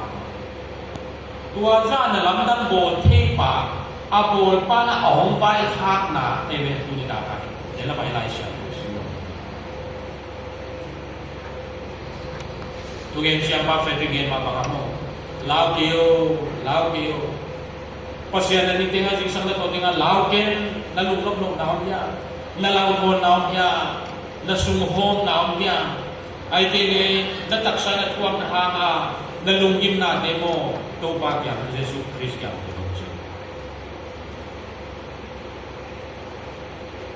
tua za na lam dang bo the pa a bol pa na ong bai kha na te ve tu ni da ka de la bai lai sia tu gen siam pa fe gen ma pa ka mo lao kio pasian na ni tenga jing sang na to tenga lao ken na luk lok nok naom ya na lao thon naom ya na sung hom naom ya ai te ne na taksa na thuang na ha nga na lungim na demo to pa kya Jesus Christ kya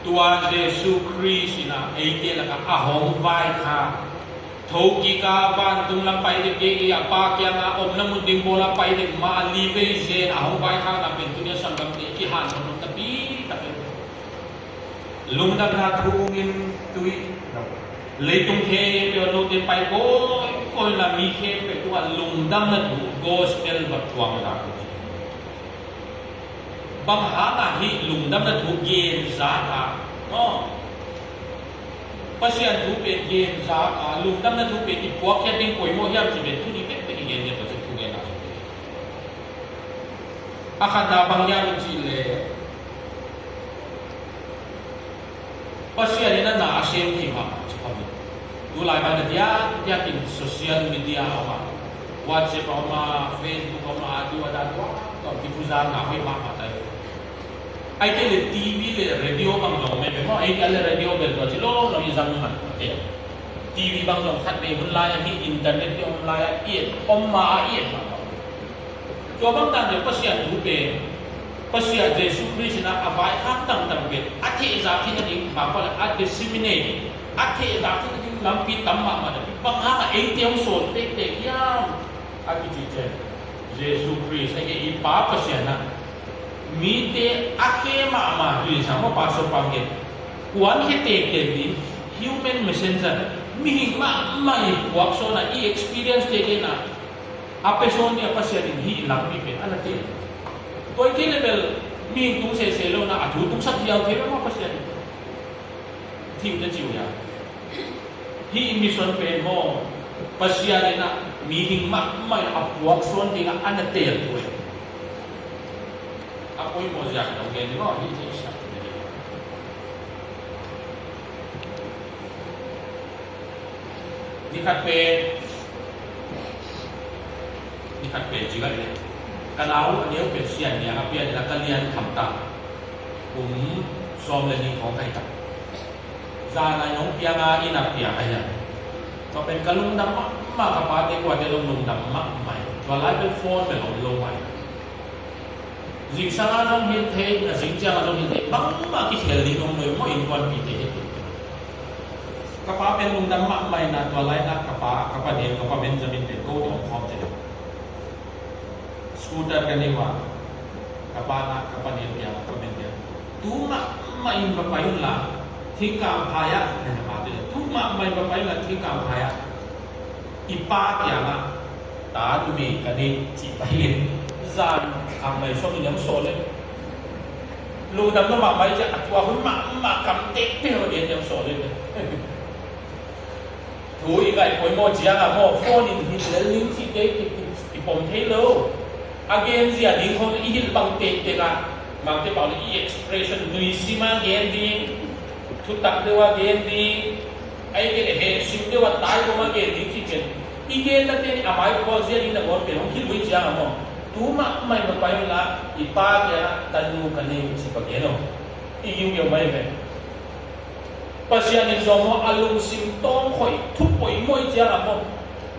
tua Jesus Christ na ai te la ka ahong vai kha thoki ka ban tung la pai de ke ya pa kya na om na mun ding bola pai de ma li ve je ahong vai kha na pen tu ne sangam te ki han no ta bi ta lung da na thungin tui leitung the pe no te pai ko la mi khe pe tu lungdam na tu gospel ba tuang la ko bang ha na hi lungdam na tu gen za ka no pasian tu pe gen za ka lungdam na tu pe ki puak ya ding koi mo hiam chi be tu ni pe pe gen ya pa tu gen na akhada bang ya chi le pasian na na asem ki ma Ulai pada dia in social media apa, WhatsApp apa, Facebook apa, ada kalau di pusat ngapai mata itu. Aike le TV le radio bang jong memang aike le radio berdoa cilo lagi zaman okay. TV bang jong kat be online ni internet di online iet, omma iet. Coba tanya pasian rupe, pasian Yesus Kristus na abai hak tang be, ati izati ni apa ada disseminate, ati izati lampi tamma mana bang ha ai tiang so tek tek yam aki je Yesus Kristus ai ipa pasiana mi te ake ma tu sama paso panggil kuan he tek tek di human messenger mi ma mai wak so na i experience te na apa so ni apa sian hi lampi pe ala te koi ke level mi tu se lo na atu tu sak yau te ma pasian tim de jiu ya hi mission pe mo pasian na meeting mak mai apuak son dinga anatel ko apoy mo siya ng ganito no hi siya dikat pe jiga le kanao aneu pe sian ya apia na kalian thamta som le ni khong kai ta Zana yung pianga inapia kaya. So pen kalung dama makapati ko ate lung dama mai. Walay pel phone pe long mai. Jing sanga long hinte na jing jang long hinte bang ma ki khel ni long mo in kwan pi te. Kapa pen lung dama mai na walay na kapa de kapa Benjamin pe ko tong khom te. Scooter kaniwa kapa na kapa de pia kapa ben. Tu ma in pa yun la Tika paya na mati tuma mai bapai la tika paya ipa kya na ta du mi kani chi pai zan am mai so nyam so le lu dam no ma mai ja atwa hun ma kam te pe ho de nyam so le tu i gai poi mo jia ga mo phone in hi le ling chi te ki pom the lo again zia ding ho i hil bang te ga mang te pau le expression nui sima gen ding tu tak dewa gen di ai ke he sim dewa tai ko ma gen di chi ken i gen la te amai ko zia ni na gor pe hong hil wi ja mo tu ma mai ma pai la i pa ya tanu ka ne chi pa ge no i yu yo mai be pasian ni zo mo alung sim tong khoi thu poi moi ja mo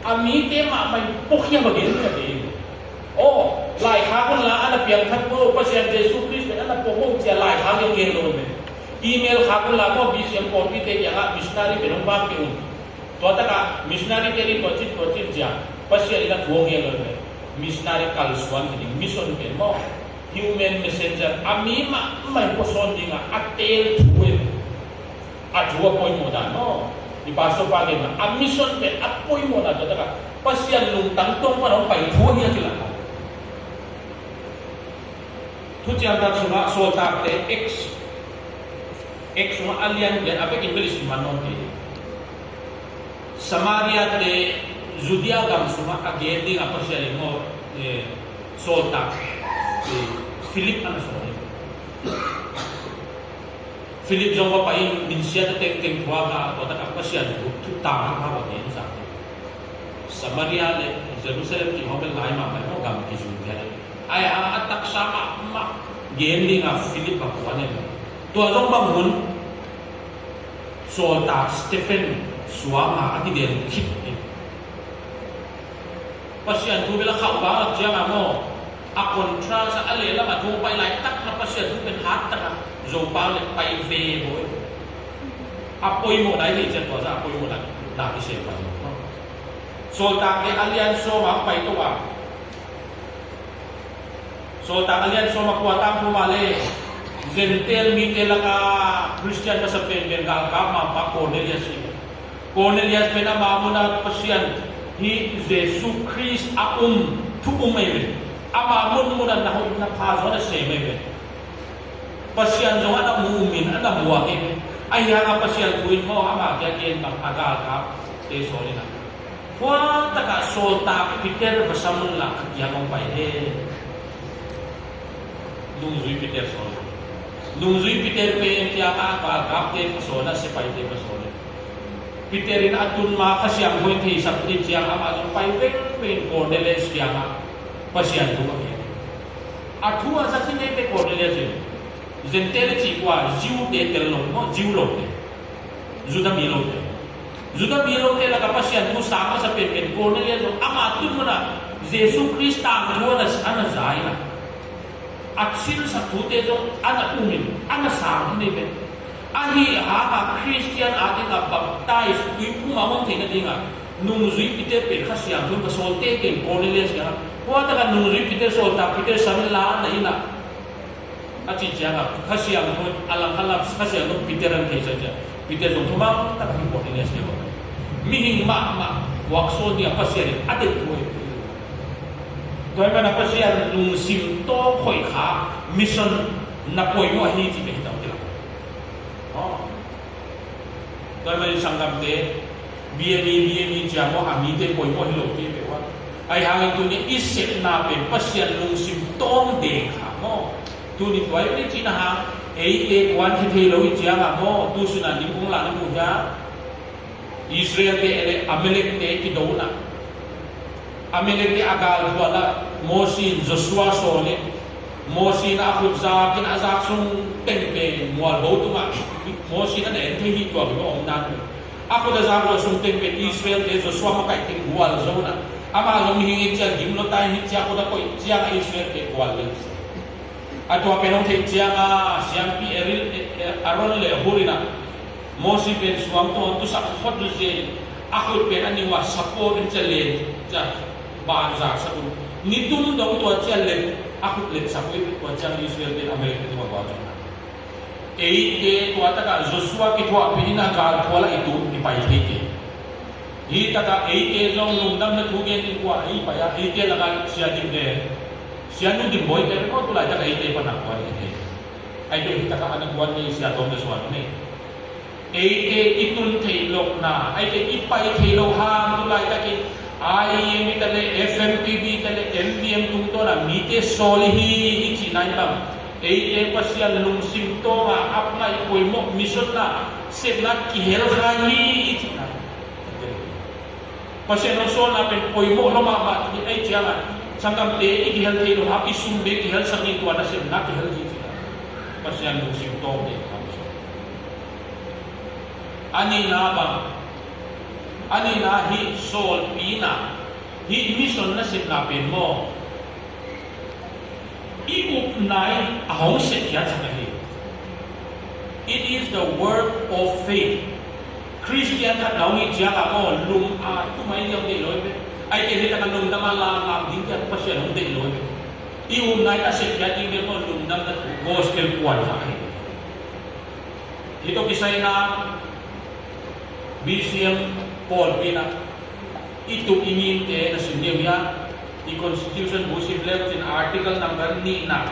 ami te ma mai pok ya ba gen ka de o lai kha kun la ana piang that ko pasian Yesus Kristus ana pokong ja lai kha ge gen lo me email khapun la mo BCM copy te ya missionary pe nong ba pe un to ta ka missionary te ri to chit ja pasya ila thong ye lo missionary kal swan ni mission pe mo human messenger ami ma mai poson dinga atel thuwe atwa poi mo da no di paso pa ge na mission pe apoi mo da to ta ka pasya lung tang tong pa ro pai thuwe ya kila tu jam ta suma so ta te ek semua alien dan apa English manon ke Samaria de Judea gam semua agenda apa sih mo solta Philip ana so Philip jong pa in minsia te teng thwa ka to ta apa sih tu ta ha ba ni sa Samaria le Jerusalem ki hotel lai ma mo gam ki Judea ai atak sama ma gendi nga Philip pa kwane tua zong bangun solta Stephen suama ati den kip pasian tu bela khau ba jia ma mo a kontra sa ale la ma tu pai lai tak na pasian tu pen hat ta zo pa le pai ve bo apoi mo dai ni chen ko sa apoi mo da ki se pa solta ke alian so ma pai to wa solta alian so ma kwa tam pu ma le Zentel mi telaka Christian pa sa pengen ka ma pa Cornelius Corneliusเป็นอามามุนาปัสยันฮีเยซูคริสต์อาทุกไม่เป็นอามามุนมุนันนะฮุนักพาจอนเสไม่เป็นปัสยันจงอันมูมินอันบัวเองไอ้ยังปัสยันคุยมั่วอามาแกเกณฑ์กับอากาศครับเตโซลินะว่าตะกะโซลตาพิเตอร์ภาษามุนละขยันลงไปเฮลุงซุยพิเตอร์โซลุงซุยพิเตอร์เป็นที่อามากับเตโซนะเสไปเตโซลิPiterin atun ma kasyang hoy thi saprit siang ama jong pai pen Cornelius siang pasyan tu ka athua sa sinai pe Cornelius zentel chi kwa jiu de tel lo mo jiu lo de juda bilo te la ka pasyan tu sama sa pen Cornelius ama atun mana Jesus Christa thua na ana zai na aksil sa tu te jong ana umin ana sa ni pe ahi ha Christian adinga baptize kuipu mamong thina dinga nungzui pite pe khasyang thun ka solte ke Cornelius ga wa ta nungzui pite solta pite samila na ina achi janga khasyang thun alam khasyang thun pite ran ke saja pite thun thuma ta ka Cornelius ke mi hing ma wakso dia pasyan ate tuoi doi mana pasyan nungsim to khoi kha mission na poi mo hi ji be Doi mai sanggam te BME jamo ami te koi mo hilo ke wa ai hang tu ni isek na pe pasyan lung sim tong de kha mo tu ni twai ni china ha ei kwan thi lo i jama mo tu suna ni kung la ni ya Israel te ele Amalek te ki do na Amalek te agal wala Mosin Joshua sole Mosin akut za kin azak sung tempe mual bo tu ma Mosin na ente hi ko ko nan ako da zaro sung tempe Israel te Joshua ma kai ting mual zona ama zo mi hingi cha gimlo tai hi cha ko da ko cha Israel te mual le atwa pe no te cha siam pi eril aron le horina Mosi ben suam to sa khot je ako pe ani wa support in cha le cha ba za sa ni tum do to cha le ako le sa ko cha Israel te America te ba ba ei te tuata ka Joshua ki thua pinina ka thola itu ni pai theke hi taka ei te long lungdam na thuge ni kwa ei pa ya ei te laga sia dim de sia nu dim boy te ko tulai taka ei te pa na kwa ni ai te taka anak wan ni sia tom de suan ni ei te itun thei lok na ai te ipai thei lo ha tulai taki ai mi tale FMTV tale MVM tung to na mi te solihi ichi nai bam ei pasyan lung simpto ma apply koi mo mission na sebna ki hel khai ichna pasyan so na pen koi mo lo ma ni ai chiama sangam te ki hel thei lo ha isum be ki hel sangi to na sebna ki hel ichna pasyan lung simpto de ani na hi sol pina hi mission na sebna pen mo It is the work of faith. Christian kat daw ni jaga mo lum tu mai yang de loi ai ke ta kan lum da la la din ka pasya lum de loi I nai ta se ya din de mo lum dam da gospel kwan sa ito kisay na BCM Paul pina ito ingin te na sindiya the Constitution Busib left in article number ni na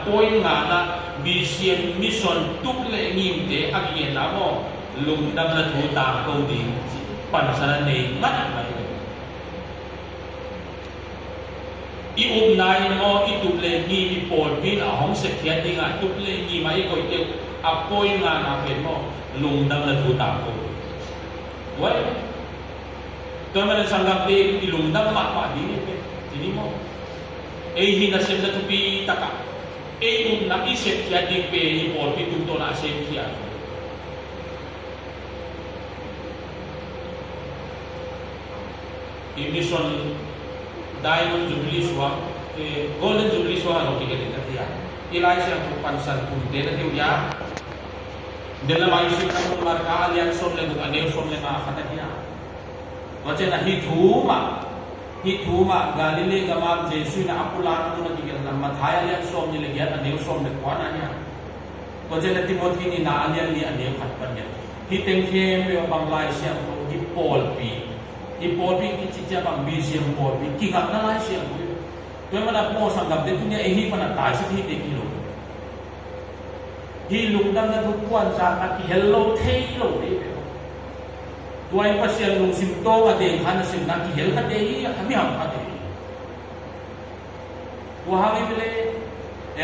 point nga na BCM mission tukle ngim te agyen na mo lungdam na tuta ko din panasana ne mat iugnay mo ituple ngim Paul bin ahong sekya dinga tuple ngim ay ko ite apoy nga na pen mo lungdam na tuta ko why Tuan mana sanggap de ilungdam mak dini pe jadi mo hinasem na tupi taka na isep kya de pe ipol pi tum to na asem kya mission diamond jubilee swa golden jubilee swa no tigil na tiya ilai siya pansan punte na tiya dela mai sip na marka alian som le bukan ne som le ma katakia Wace na hituma galile gamam Jesu na apulan mo na tigil na mathaya lian som ni legyan na new som na kwana niya ตัวเจนติโมธีนี่นาอันนี้อันนี้ขัดปัญญาที่เต็งเข้มไปบางลายเสียงตัวที่โปลปีที่โปลปีที่จิตใจบางมีเสียงโปลปีกี่กับนั่นลายเสียงตัวมันนับโมสังกับเด็กทุกเนี่ยไอ้ที่มันตายสักทีเด็กกิโลที่ลุงดังนั้นทุกวันจากนักเฮลโลเทโลเดียวตัวไอ้ภาษาลุงสิมโตมาเด็กขันสิมนักเฮลกันเดียวทำไมหำกันเดียวตัวหาไม่เลย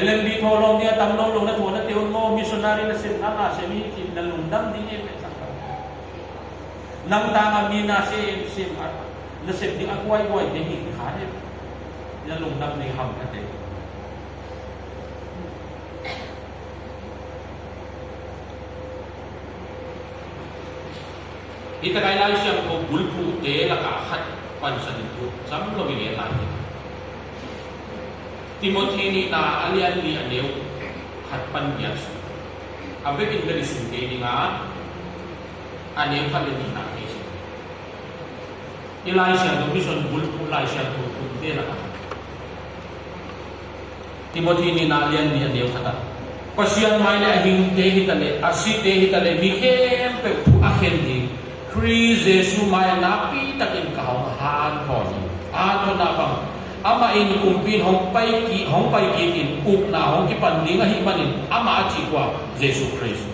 LMB ทอลงเนี่ยตำลงลงนะทัวนะเตียวโง่มิชชันนารีนะเสนานาเสมีที่นั่นลุงดังดีเนี่ยเป็นสังกัดนั่งตามมีนาเสมอัดนะเสมดีอักไว้ไว้เด็กอีกขาเนี่ยนั่นลุงดังในหำกันเดียวอีกแต่ไล่เสียงของบุลพูเตะละกะขัดปันสนิทอยู่ซ้ำเราไม่เรียนหลายติโมธีนี่นาอันนี้อันเดียวขัดปัญญาสุอาเวกินเดริสินเกนี่งาอันเดียวขัดเรื่องนี้นาเองอีไลเซียนตัวมิชชันบุลพูไลเซียนตัวคุณเดละกันติโมธีนี่นาอันเดียวขัดก็เสียงไม่เลยหิงเตหิตะเลอาศิเตหิตะเลมีเข้มเปทุอาเคนดีคริสเยซูไม่นับปีตะกินข้าวหานพอดีทนาบังama ini kumpin hong pai ki in up na hong ki pan ning hi manin ama chi kwa Jesus Christ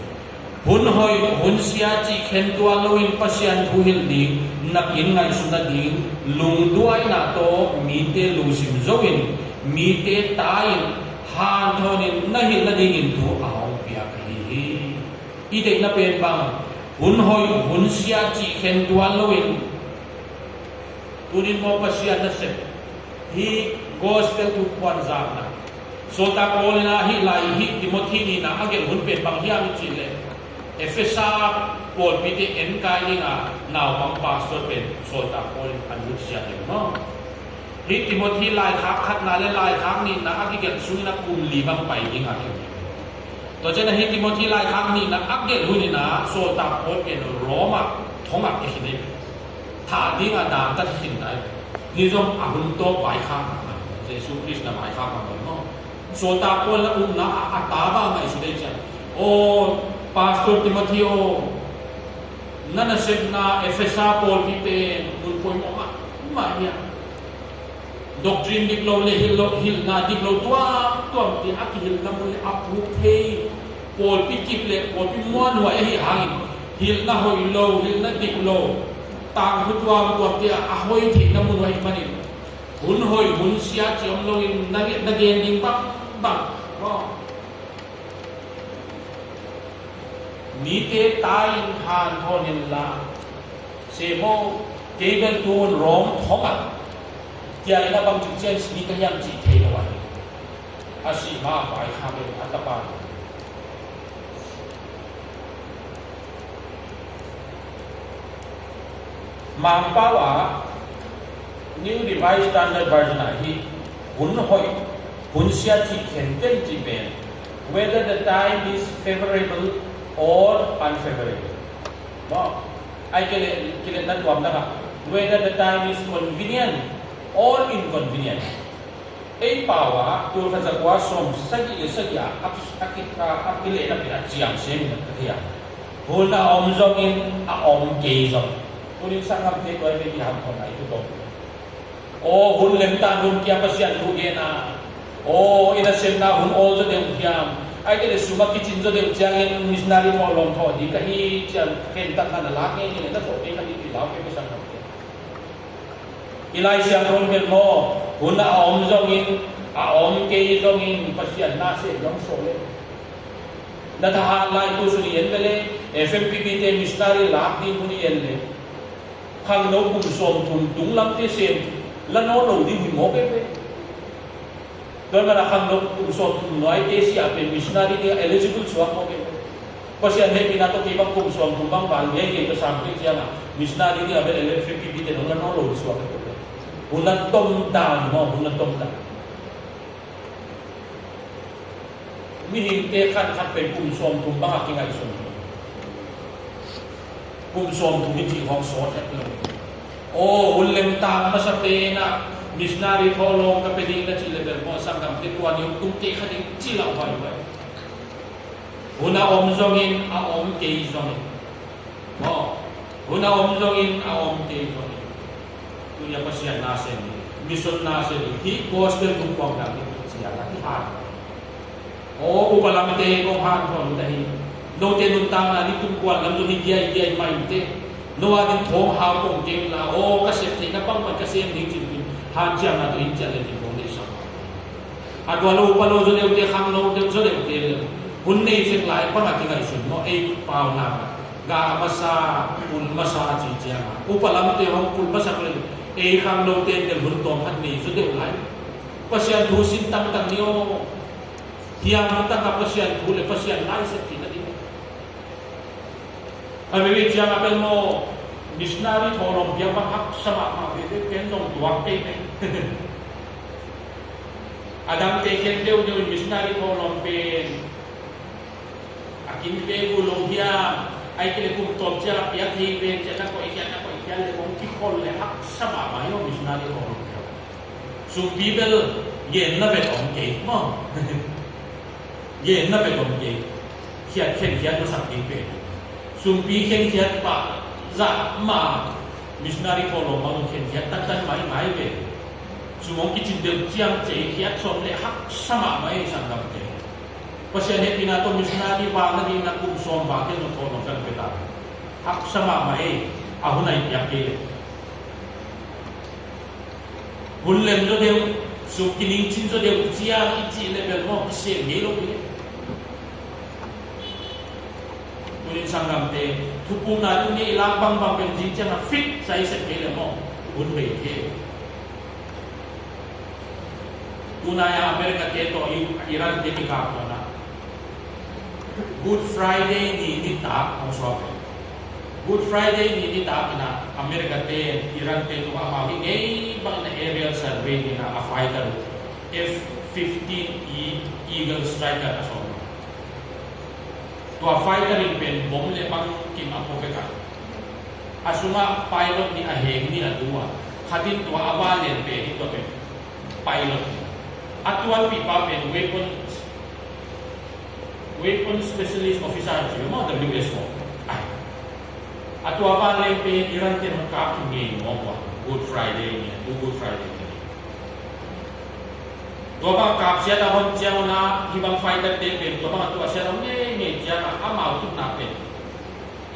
hun hoi hun sia chi khen tua loin pasian thu hil ding nak in ngai suna ding lung duai na to mi te lu sim zoin mi te tain han thonin na hil na ding in thu a hong pia hi i de na pen bang hun hoi hun sia chi khen tua loin tunin mo pasian na se hi gospel tu kwan zak na so ta pol na hi lai hi Timothy ni na again hun pe bang hiam chi le Efesa pol pi te en kai ni nga naw bang pastor pen so ta pol an lu sia de no hi Timothy lai khak khat na le lai khak ni na again su na kum li bang pai ni nga to chen hi Timothy lai khak ni na again hu ni na so ta pol pen Roma thong ak ki ni tha ding a dam ta hin daiนี่จงอาหุนโตไปข้างเยซูคริสต์นะไปข้างมันเนาะโซตาโกละอุนะอาตาบ้าไม่สุดเลยจ้ะโอ้พาสเตอร์ติโมธีโอนั่นน่ะเสพนาเอเฟซัสโพลที่เป็นบุญพอยมองมาเนี่ยด็อกทรินดิกโลเลฮิลนาดิกโลตัวที่อักฮิลนามุลอัพรูเทโพลที่กิบเลโพลที่ม้วนหัวไอ้หางฮิลนาหอยโลฮิลนาดิกโลต่างทุกวันตัวเดียอาหอยถิ่นน้ำมันไว้มันนี่หุ่นหอยหุ่นเสียจอมลงอินนักเรียนดิ้งบังก็มีเตตายหานทอนิลลาเซโมเกเบลตูนร้องท้องอ่ะเจ้าหน้าบางจุดเช่นนี่ก็ยังจีเทเอาไว้อาศิมาไปข้าเป็นอัตบามังป้าว่า New Revised Standard Version ที่หุ่นหอยหุ่นเสียจีเข็นเต้นจีเป็น whether the time is favorable or unfavorable ว่าไอ้เกล็ดนั้นรวมนะครับ whether the time is convenient or inconvenient ไอ้ป่าวว่าตัวข้าศึกว่าสมสักอย่างอักเกล็ดนั้นเป็นจียงเซมินะที่อย่างหุ่นอาอมจงอินอาอมเกยจงคุณสั่งคำเทศไว้ไม่ทำคนไหนทุกคนโอ้หุ่นเล็มตาหุ่นเกียร์ภาษาทุกเย็นนะโอ้อินเซนนาหุ่นโอจะเดือดเกียร์ไอ้เด็กสุมากิจินจะเดือดเจียงมิสนารีพอลงทอดีก็ฮีจะเห็นตั้งแต่ละเงี้ยนี่นั่นโถเองก็ดีที่เราไม่สั่งคำเทศอีไลเซียงคนเป็นโมหุ่นอาอมจงอินอาอมเกยจงอินภาษาหน้าเสียงโซเลนั่นทหารไล่ตัวสุริยันไปเลย FMPB เตมิสนารีลักดีบุญยันเลยข้างโน้นกลุ่มส่งถุงตุงลำเตเซมแล้วโน้นเราดีหุ่นโมเป้โดยมาข้างโน้นกลุ่มส่งถุงน้อยเตเซียเป็นมิชนารีที่ eligible สวมโมเป้เพราะฉะนั้นให้พี่น้าต้องที่บางกลุ่มส่งถุงบางบางเนี่ยยังจะสามปีเชียงอ่ะมิชนารีที่เป็น FMPB เตน้องแล้วโน้นเราสวมโมเป้หุ่นนั้นต้มดานโม่หุ่นนั้นต้มดานมีหินเตะขัดเป็นกลุ่มส่งถุงบางอะไรไงส่งกลุ่มส่งถุงที่ของโซนเนี่ยโอ้หุ่นเล็มตามมาสเปนะมิชนารีทอลงกับเป็นดีนะที่เลเวลมอสังกัดที่ตัวนี้ตุ้งเตะขัดจีเราไปไว้ Huna om zongin a om ke zongin. Huna om zongin a om ke zongin. Tu ya pasian nasen. Mission nasen hi gospel tu pom na siya na ti ha. Upalamite ko han kon tahi. No te nun tang na ni tu kwan lam zo hi dia mai te. No adin thom ha pom ke la kasi te na pang man kasi ni chin han chiang na tin chale ni pom ni sa. Adwalo upalo zo de te khang no de zo de te. Hun nei sik lai pa ma ti ngai sun no ei pau na ga masa pul masa chi chia upalam te hong pul masa kle ei khang no te de hun tom hat ni zo de lai pasian thu sin tang tang ni o hiang ta ka pasian thu le pasian lai se ti na di awe chia ma pel mo missionary thorom bia ma hak sama ma ve de ken long tuang te ne adam te ken de missionary thorom pe Akin pe gulong dia ai kile kum tom cha pia thi ve cha na ko ikya le kom ki khol le hak sama ma yo missionary ko so bible yen na ve om ke mo yen na ve om ke khiat khen khiat no sak pe sum pi khen khiat pa za ma missionary ko lo ma khen khiat tan mai ve sumong ki chin de chiang che khiat som le hak sama ma ye sang dam ke Pasya ni pinato missionary wa na din na kum som ba ke no ko no kan peta. Hak sama mai ahunai yakke. Hullem jo de su kining chin jo de chia chi level mo se me lo ni. Turin sangam te thupu na ni ilang bang ben jin cha na fit sai se ke le mo hun be ke. Tunaya Amerika ke to Iran ke ka na Good Friday ni ta ang sobe. Good Friday ni ta kina Amerika te Iran te to ma ni bang na aerial survey ni na a fighter F-15 Eagle Striker aso. To a fighter in pen bom le pang kim apo ka. Asuma pilot ni aheng ni adua. Hadin to awalen pe ito pe pilot. Actual pipa pen weapon specialist officer mo WSO atu apa lempe Iran te ka ki mo Good Friday ni Good Friday ni to ba ka sia da hon sia na hibang fighter te pe to ba tu sia ron ni sia na ama tu na pe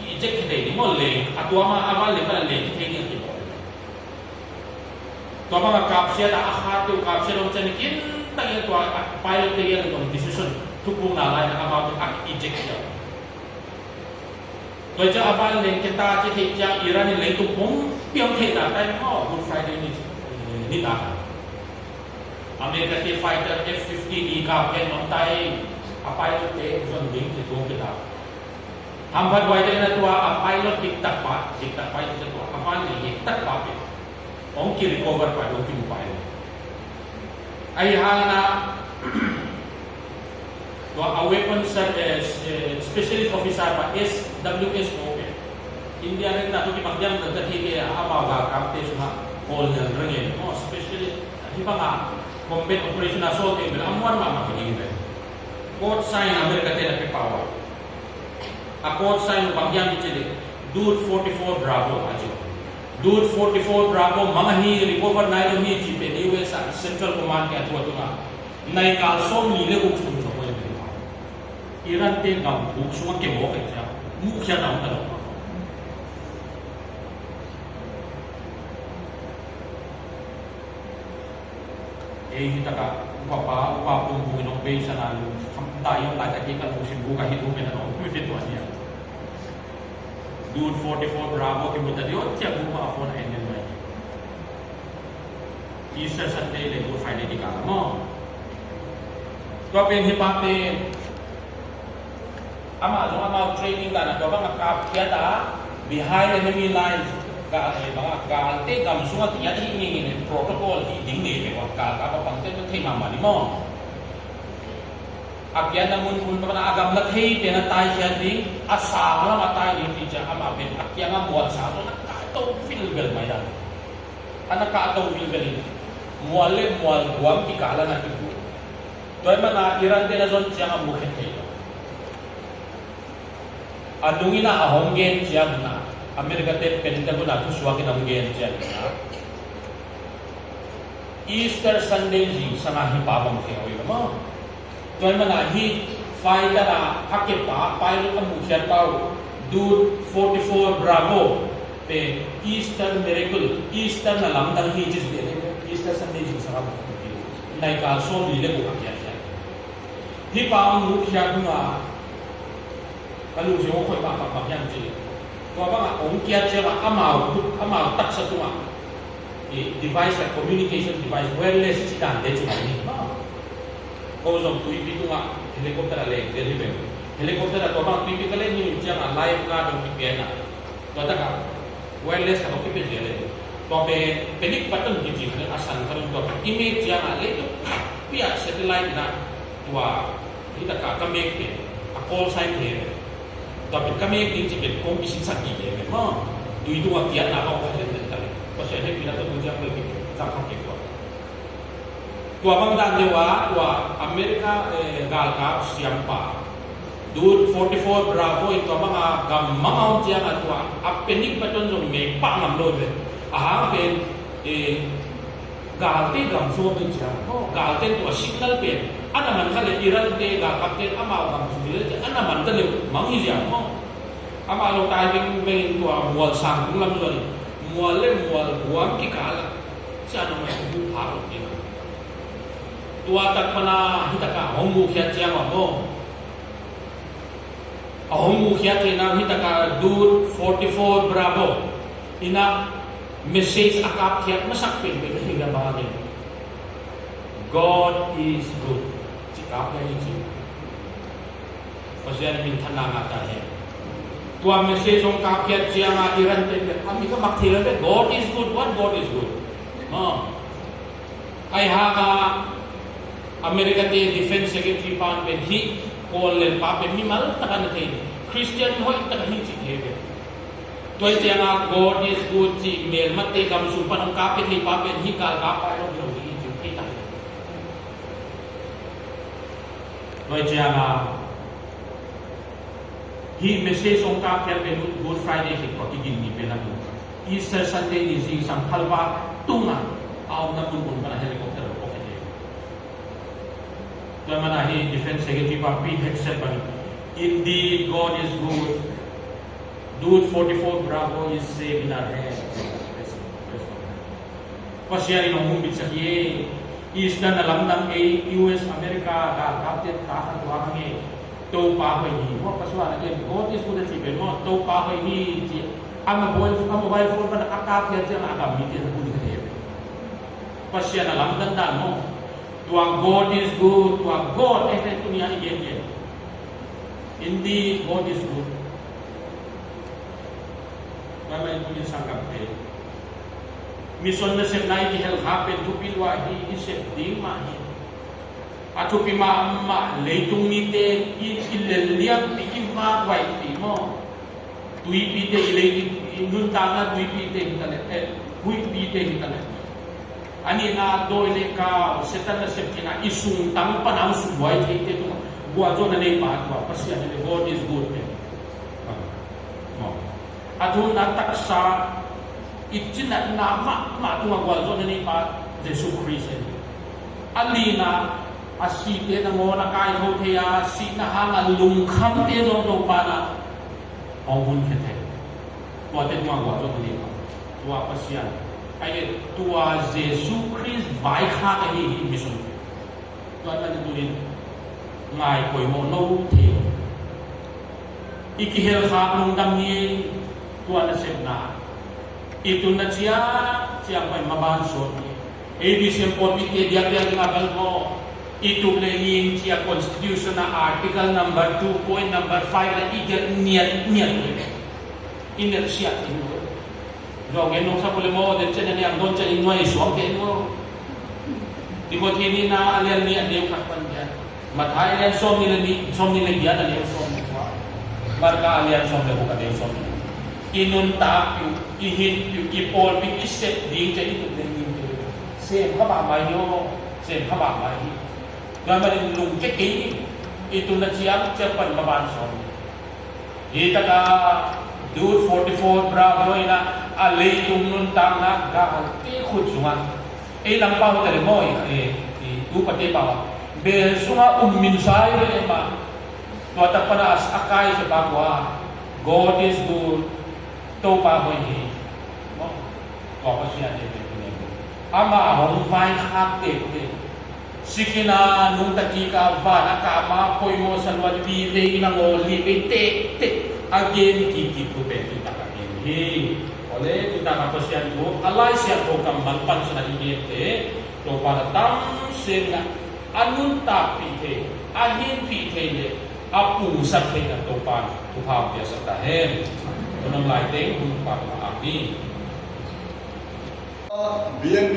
eject de ni mo le atu ama le ba le ki ni ki mo to ba ka sia da akha tu ka sia ron chen kin ta ye to pilot te ye no decision Tukung na lai na about ak eject ya. Toy cha aban le kita chi thi cha Iran le tu pum piam the na tai mo Good Friday ni ta. America ke fighter F-15 e ka ke non tai pilot te zon ding te tu kita. Ham bhat wai na tua pilot dik tak pa te tu aban le dik tak pa pe. Ong ki recover pa do ki pilot. Ai hang na to a weapon specialist officer pa SWSO India rin na to ki pangyang da thi ke ama ga kapte suma all na rangin mo specialist hi pa nga combat operation assault bil amwan ma ma ni be code sign America te na pe power a code sign pangyang ni chile Dude 44 Bravo ajo Dude 44 Bravo mga hi recover na yo ni chi pe US Central Command ke atwa to na nai kal som ni le ko chung Iran te ngam thuk suwa ke mo ke cha mu khya na ta lo hi ta ka pa pum bu no be sa na lu ta yo la ta ki ka lu sim bu ka hi tu me na no mi fit wa ya Dude 44 Bravo ke mo ta dio cha bu ma phone en ne mai Easter Sunday le Good Friday di ka mo to pen hi pa te ama training la na to ba ka kya ta behind enemy lines ka mga kalte gam sunga ti yati ni protocol di ding ni ke ka pa pang te thei ma ma ni mo akya na mun pa na agam la thei te na tai sia ding asa la ma tai ni ti cha ama ben akya nga mo sa to na ka to fil bel mai da ana ka to fil bel ni muale mual guam ki kala na ti to ma na Iran te na zon sia nga mo khe thei adungina ahonggen siang na Amerika te penitaguna tuswa kinahonggen siang na Easter Sunday ji sana hi babam ke hoy ma toy mana hi faida na hakke pa pail amu sian pau du 44 bravo pe Easter miracle Easter na lamdang hi jis de Easter Sunday ji sana nai ka so li le ko kya hi pa mu kya dunga kalu jo khoi ba ba yang ji to ba ma ong kya che ba amao tak sa tunga device like communication device wireless chi dan de chu ni ma ko zo tu pi tunga helicopter le de ribe helicopter to ba pi kale ni jang live na dong pi na to ta ka wireless ka pi de le to be penik button ji ji asan kan to image yang le to pi satellite na wa ita ka make pe a call sign here tapi kami yang ingin kong isin sakit ya, memang itu wakian apa orang yang tertarik. Pasal ini kita tu jangan lebih sampai kita. Tua bang dan dewa, tua Amerika galka siapa? Dude 44 Bravo itu bang gamang orang jangan tua. Apenik betul jom mepak namlo je. Aha pen galte gamso bencar. Oh galte tua signal pen. Ana man kale iral te ga kapten ama gam sumile ana man tale mangi ja mo ama lo tai bing to mual sang lam lo ni mual buang ki kala sa no ma bu pa ro ni tua tak pana hitaka hongu khya cha ma mo hongu khya te na hitaka dur 44 bravo ina message akap khya masak pe be hinga ba ni God is good apa ini? Pasal ini tanah mata he. Tua message orang kafiat siapa Iran tu? Kami kan maktilah tu. God is good. What God is good? Ayah Amerika te defense secretary pan ben hi call len pa ben ni mal takan te. Christian hoi takan hi cik he. Tuai siapa God is good cik mel mate kam supan orang kafir ni pa ben hi kal kapai orang bilang hi cik kita. Noi jangan hi message ong ka kya pe Good Friday hi ko tigin ni pe na tu Easter Sunday ni sing sang halwa tunga aw na pun pun kana helicopter ko ke to mana hi defense secretary pa pi accept pani indeed God is good Dude 44 Bravo is safe in our hands pasyari no mumbit sa ye Easter na lamdam kay US America ka kapten tahan tuang ni to pa ko ni mo paswa na God is good si mo to pa ko ni ang mobile phone pa nakakap ya diyan agamitin sa kulit ni pasya na lamdam dan mo tuang God is good tuang God ito niya igen indeed God is good mama ito yung sangkap Mission na senai ki hel hapen tu pilwa hi isep ding ma hi atu pi ma leitung ni te ileliam pi ma wai ti mo tui pi te ilei nun tanga tui pi te hitale hui pi te hitale ani na do ile ka setan na septina isung tang panang suwai te te tu gua jo na nei pa tu pasya ne God is good te mo atu na taksa itinat nama tunga gwalzo ni pa Jesus Christ alina asite na mo na kai ho thea sina hanga lungkham te zo do pana ongun kete to te tunga gwalzo ni pa tua pasian ai tua Jesus Christ vai kha ka hi mission to ta ni turin ngai koi mo no the ikihel kha nung dam ni tua na sepna itu na siya may mabanso ABC po piti dia ngagal mo itu playing siya constitution na article number 2 point number 5 na igal niyan inner siya ino jogen no sa pole mo den chen ni ang don chen ino iso ke no di mo tini na alian ni ade kakpan dia mathai len som ni le dia na le som marka alian som le ko ka de som inun ta ihin ipol pi isep ding cha itu ding sem kha ba mai yo sem kha ba mai ga ma lung che ki itu na chiam che pan ma ban som Ita ka dude 44 bravo ina alay nun tang na ti khut sunga lang pa hotel mo tu pati pa be sunga minsay ma to ta panas akai sa bagwa God is good to pa mo ni no ko pa siya ni ama hong vai khak te sikina nung takika va nakama poy mo sa wadi le ina mo li te again kiki ko pe kita again ole kita kapasian ko alai siya ko kamal pan sa igete to para tam sina anun tapi te ahin pi te le apu sa te na to pan to pa pia sa tahen to nang lai te kung pa maapi BNB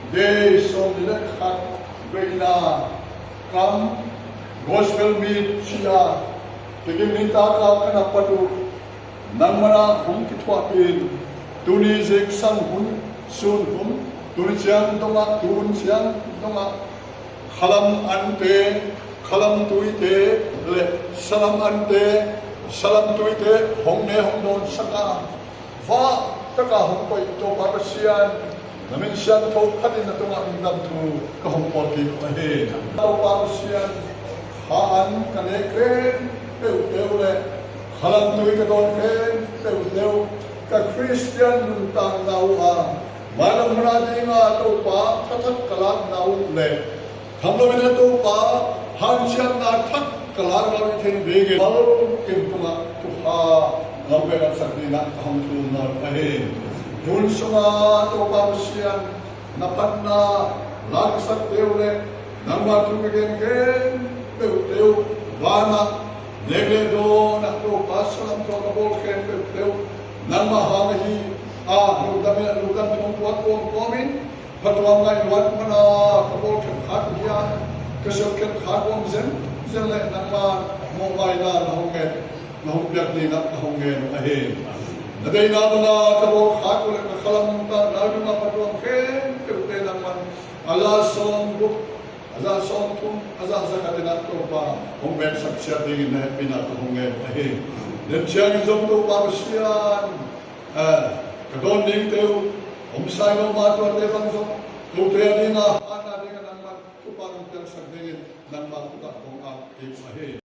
Day som dilek khat beina kam gospel meet siya tigim minta ka kana patu nang mana hum kitwa pin tuni jek sang hun sun hum tuni chiang tonga tun chiang tonga khalam ante khalam tuite le salam ante salam tuite hongne hongdon saka va taka hong koi to parasian namin siya to patin na tunga ingdam tu kahong poti ko he to parasian haan kanekren teu le khalam tui ka don ken teu ka Christian nuntang nau a malam mradi nga to pa thatak kalang nau le hamlo bina to pa han siya na thak kalang nau ithen bege bal kim tunga tu ha ngambe na sakdina kahong tu na he Yun sunga to parusian napat na lagsat teule nang watu kegen teu wana negle do na to pasalam to kabol ken teu nang mahangi lutam tong kuat komin patwang ngai wat mana kabol ken khat dia kesel ken khat wong zen le nang ma mo mai na hongen na hongpiak ni na hongen ahe Naday na mga kabok hako lang nakalam ng ta, lalo na patuang ken, pero naman alason buk, alason tum, azasa ka tinato pa, kung may saksya tingin na pinatuhungin. Dan siya yung zomto para siyan, kadonding teo, umsay mo matwa tebang zom, tutaya din na, ana din naman, tuparang tersagdingin, ng mga kutakong akip.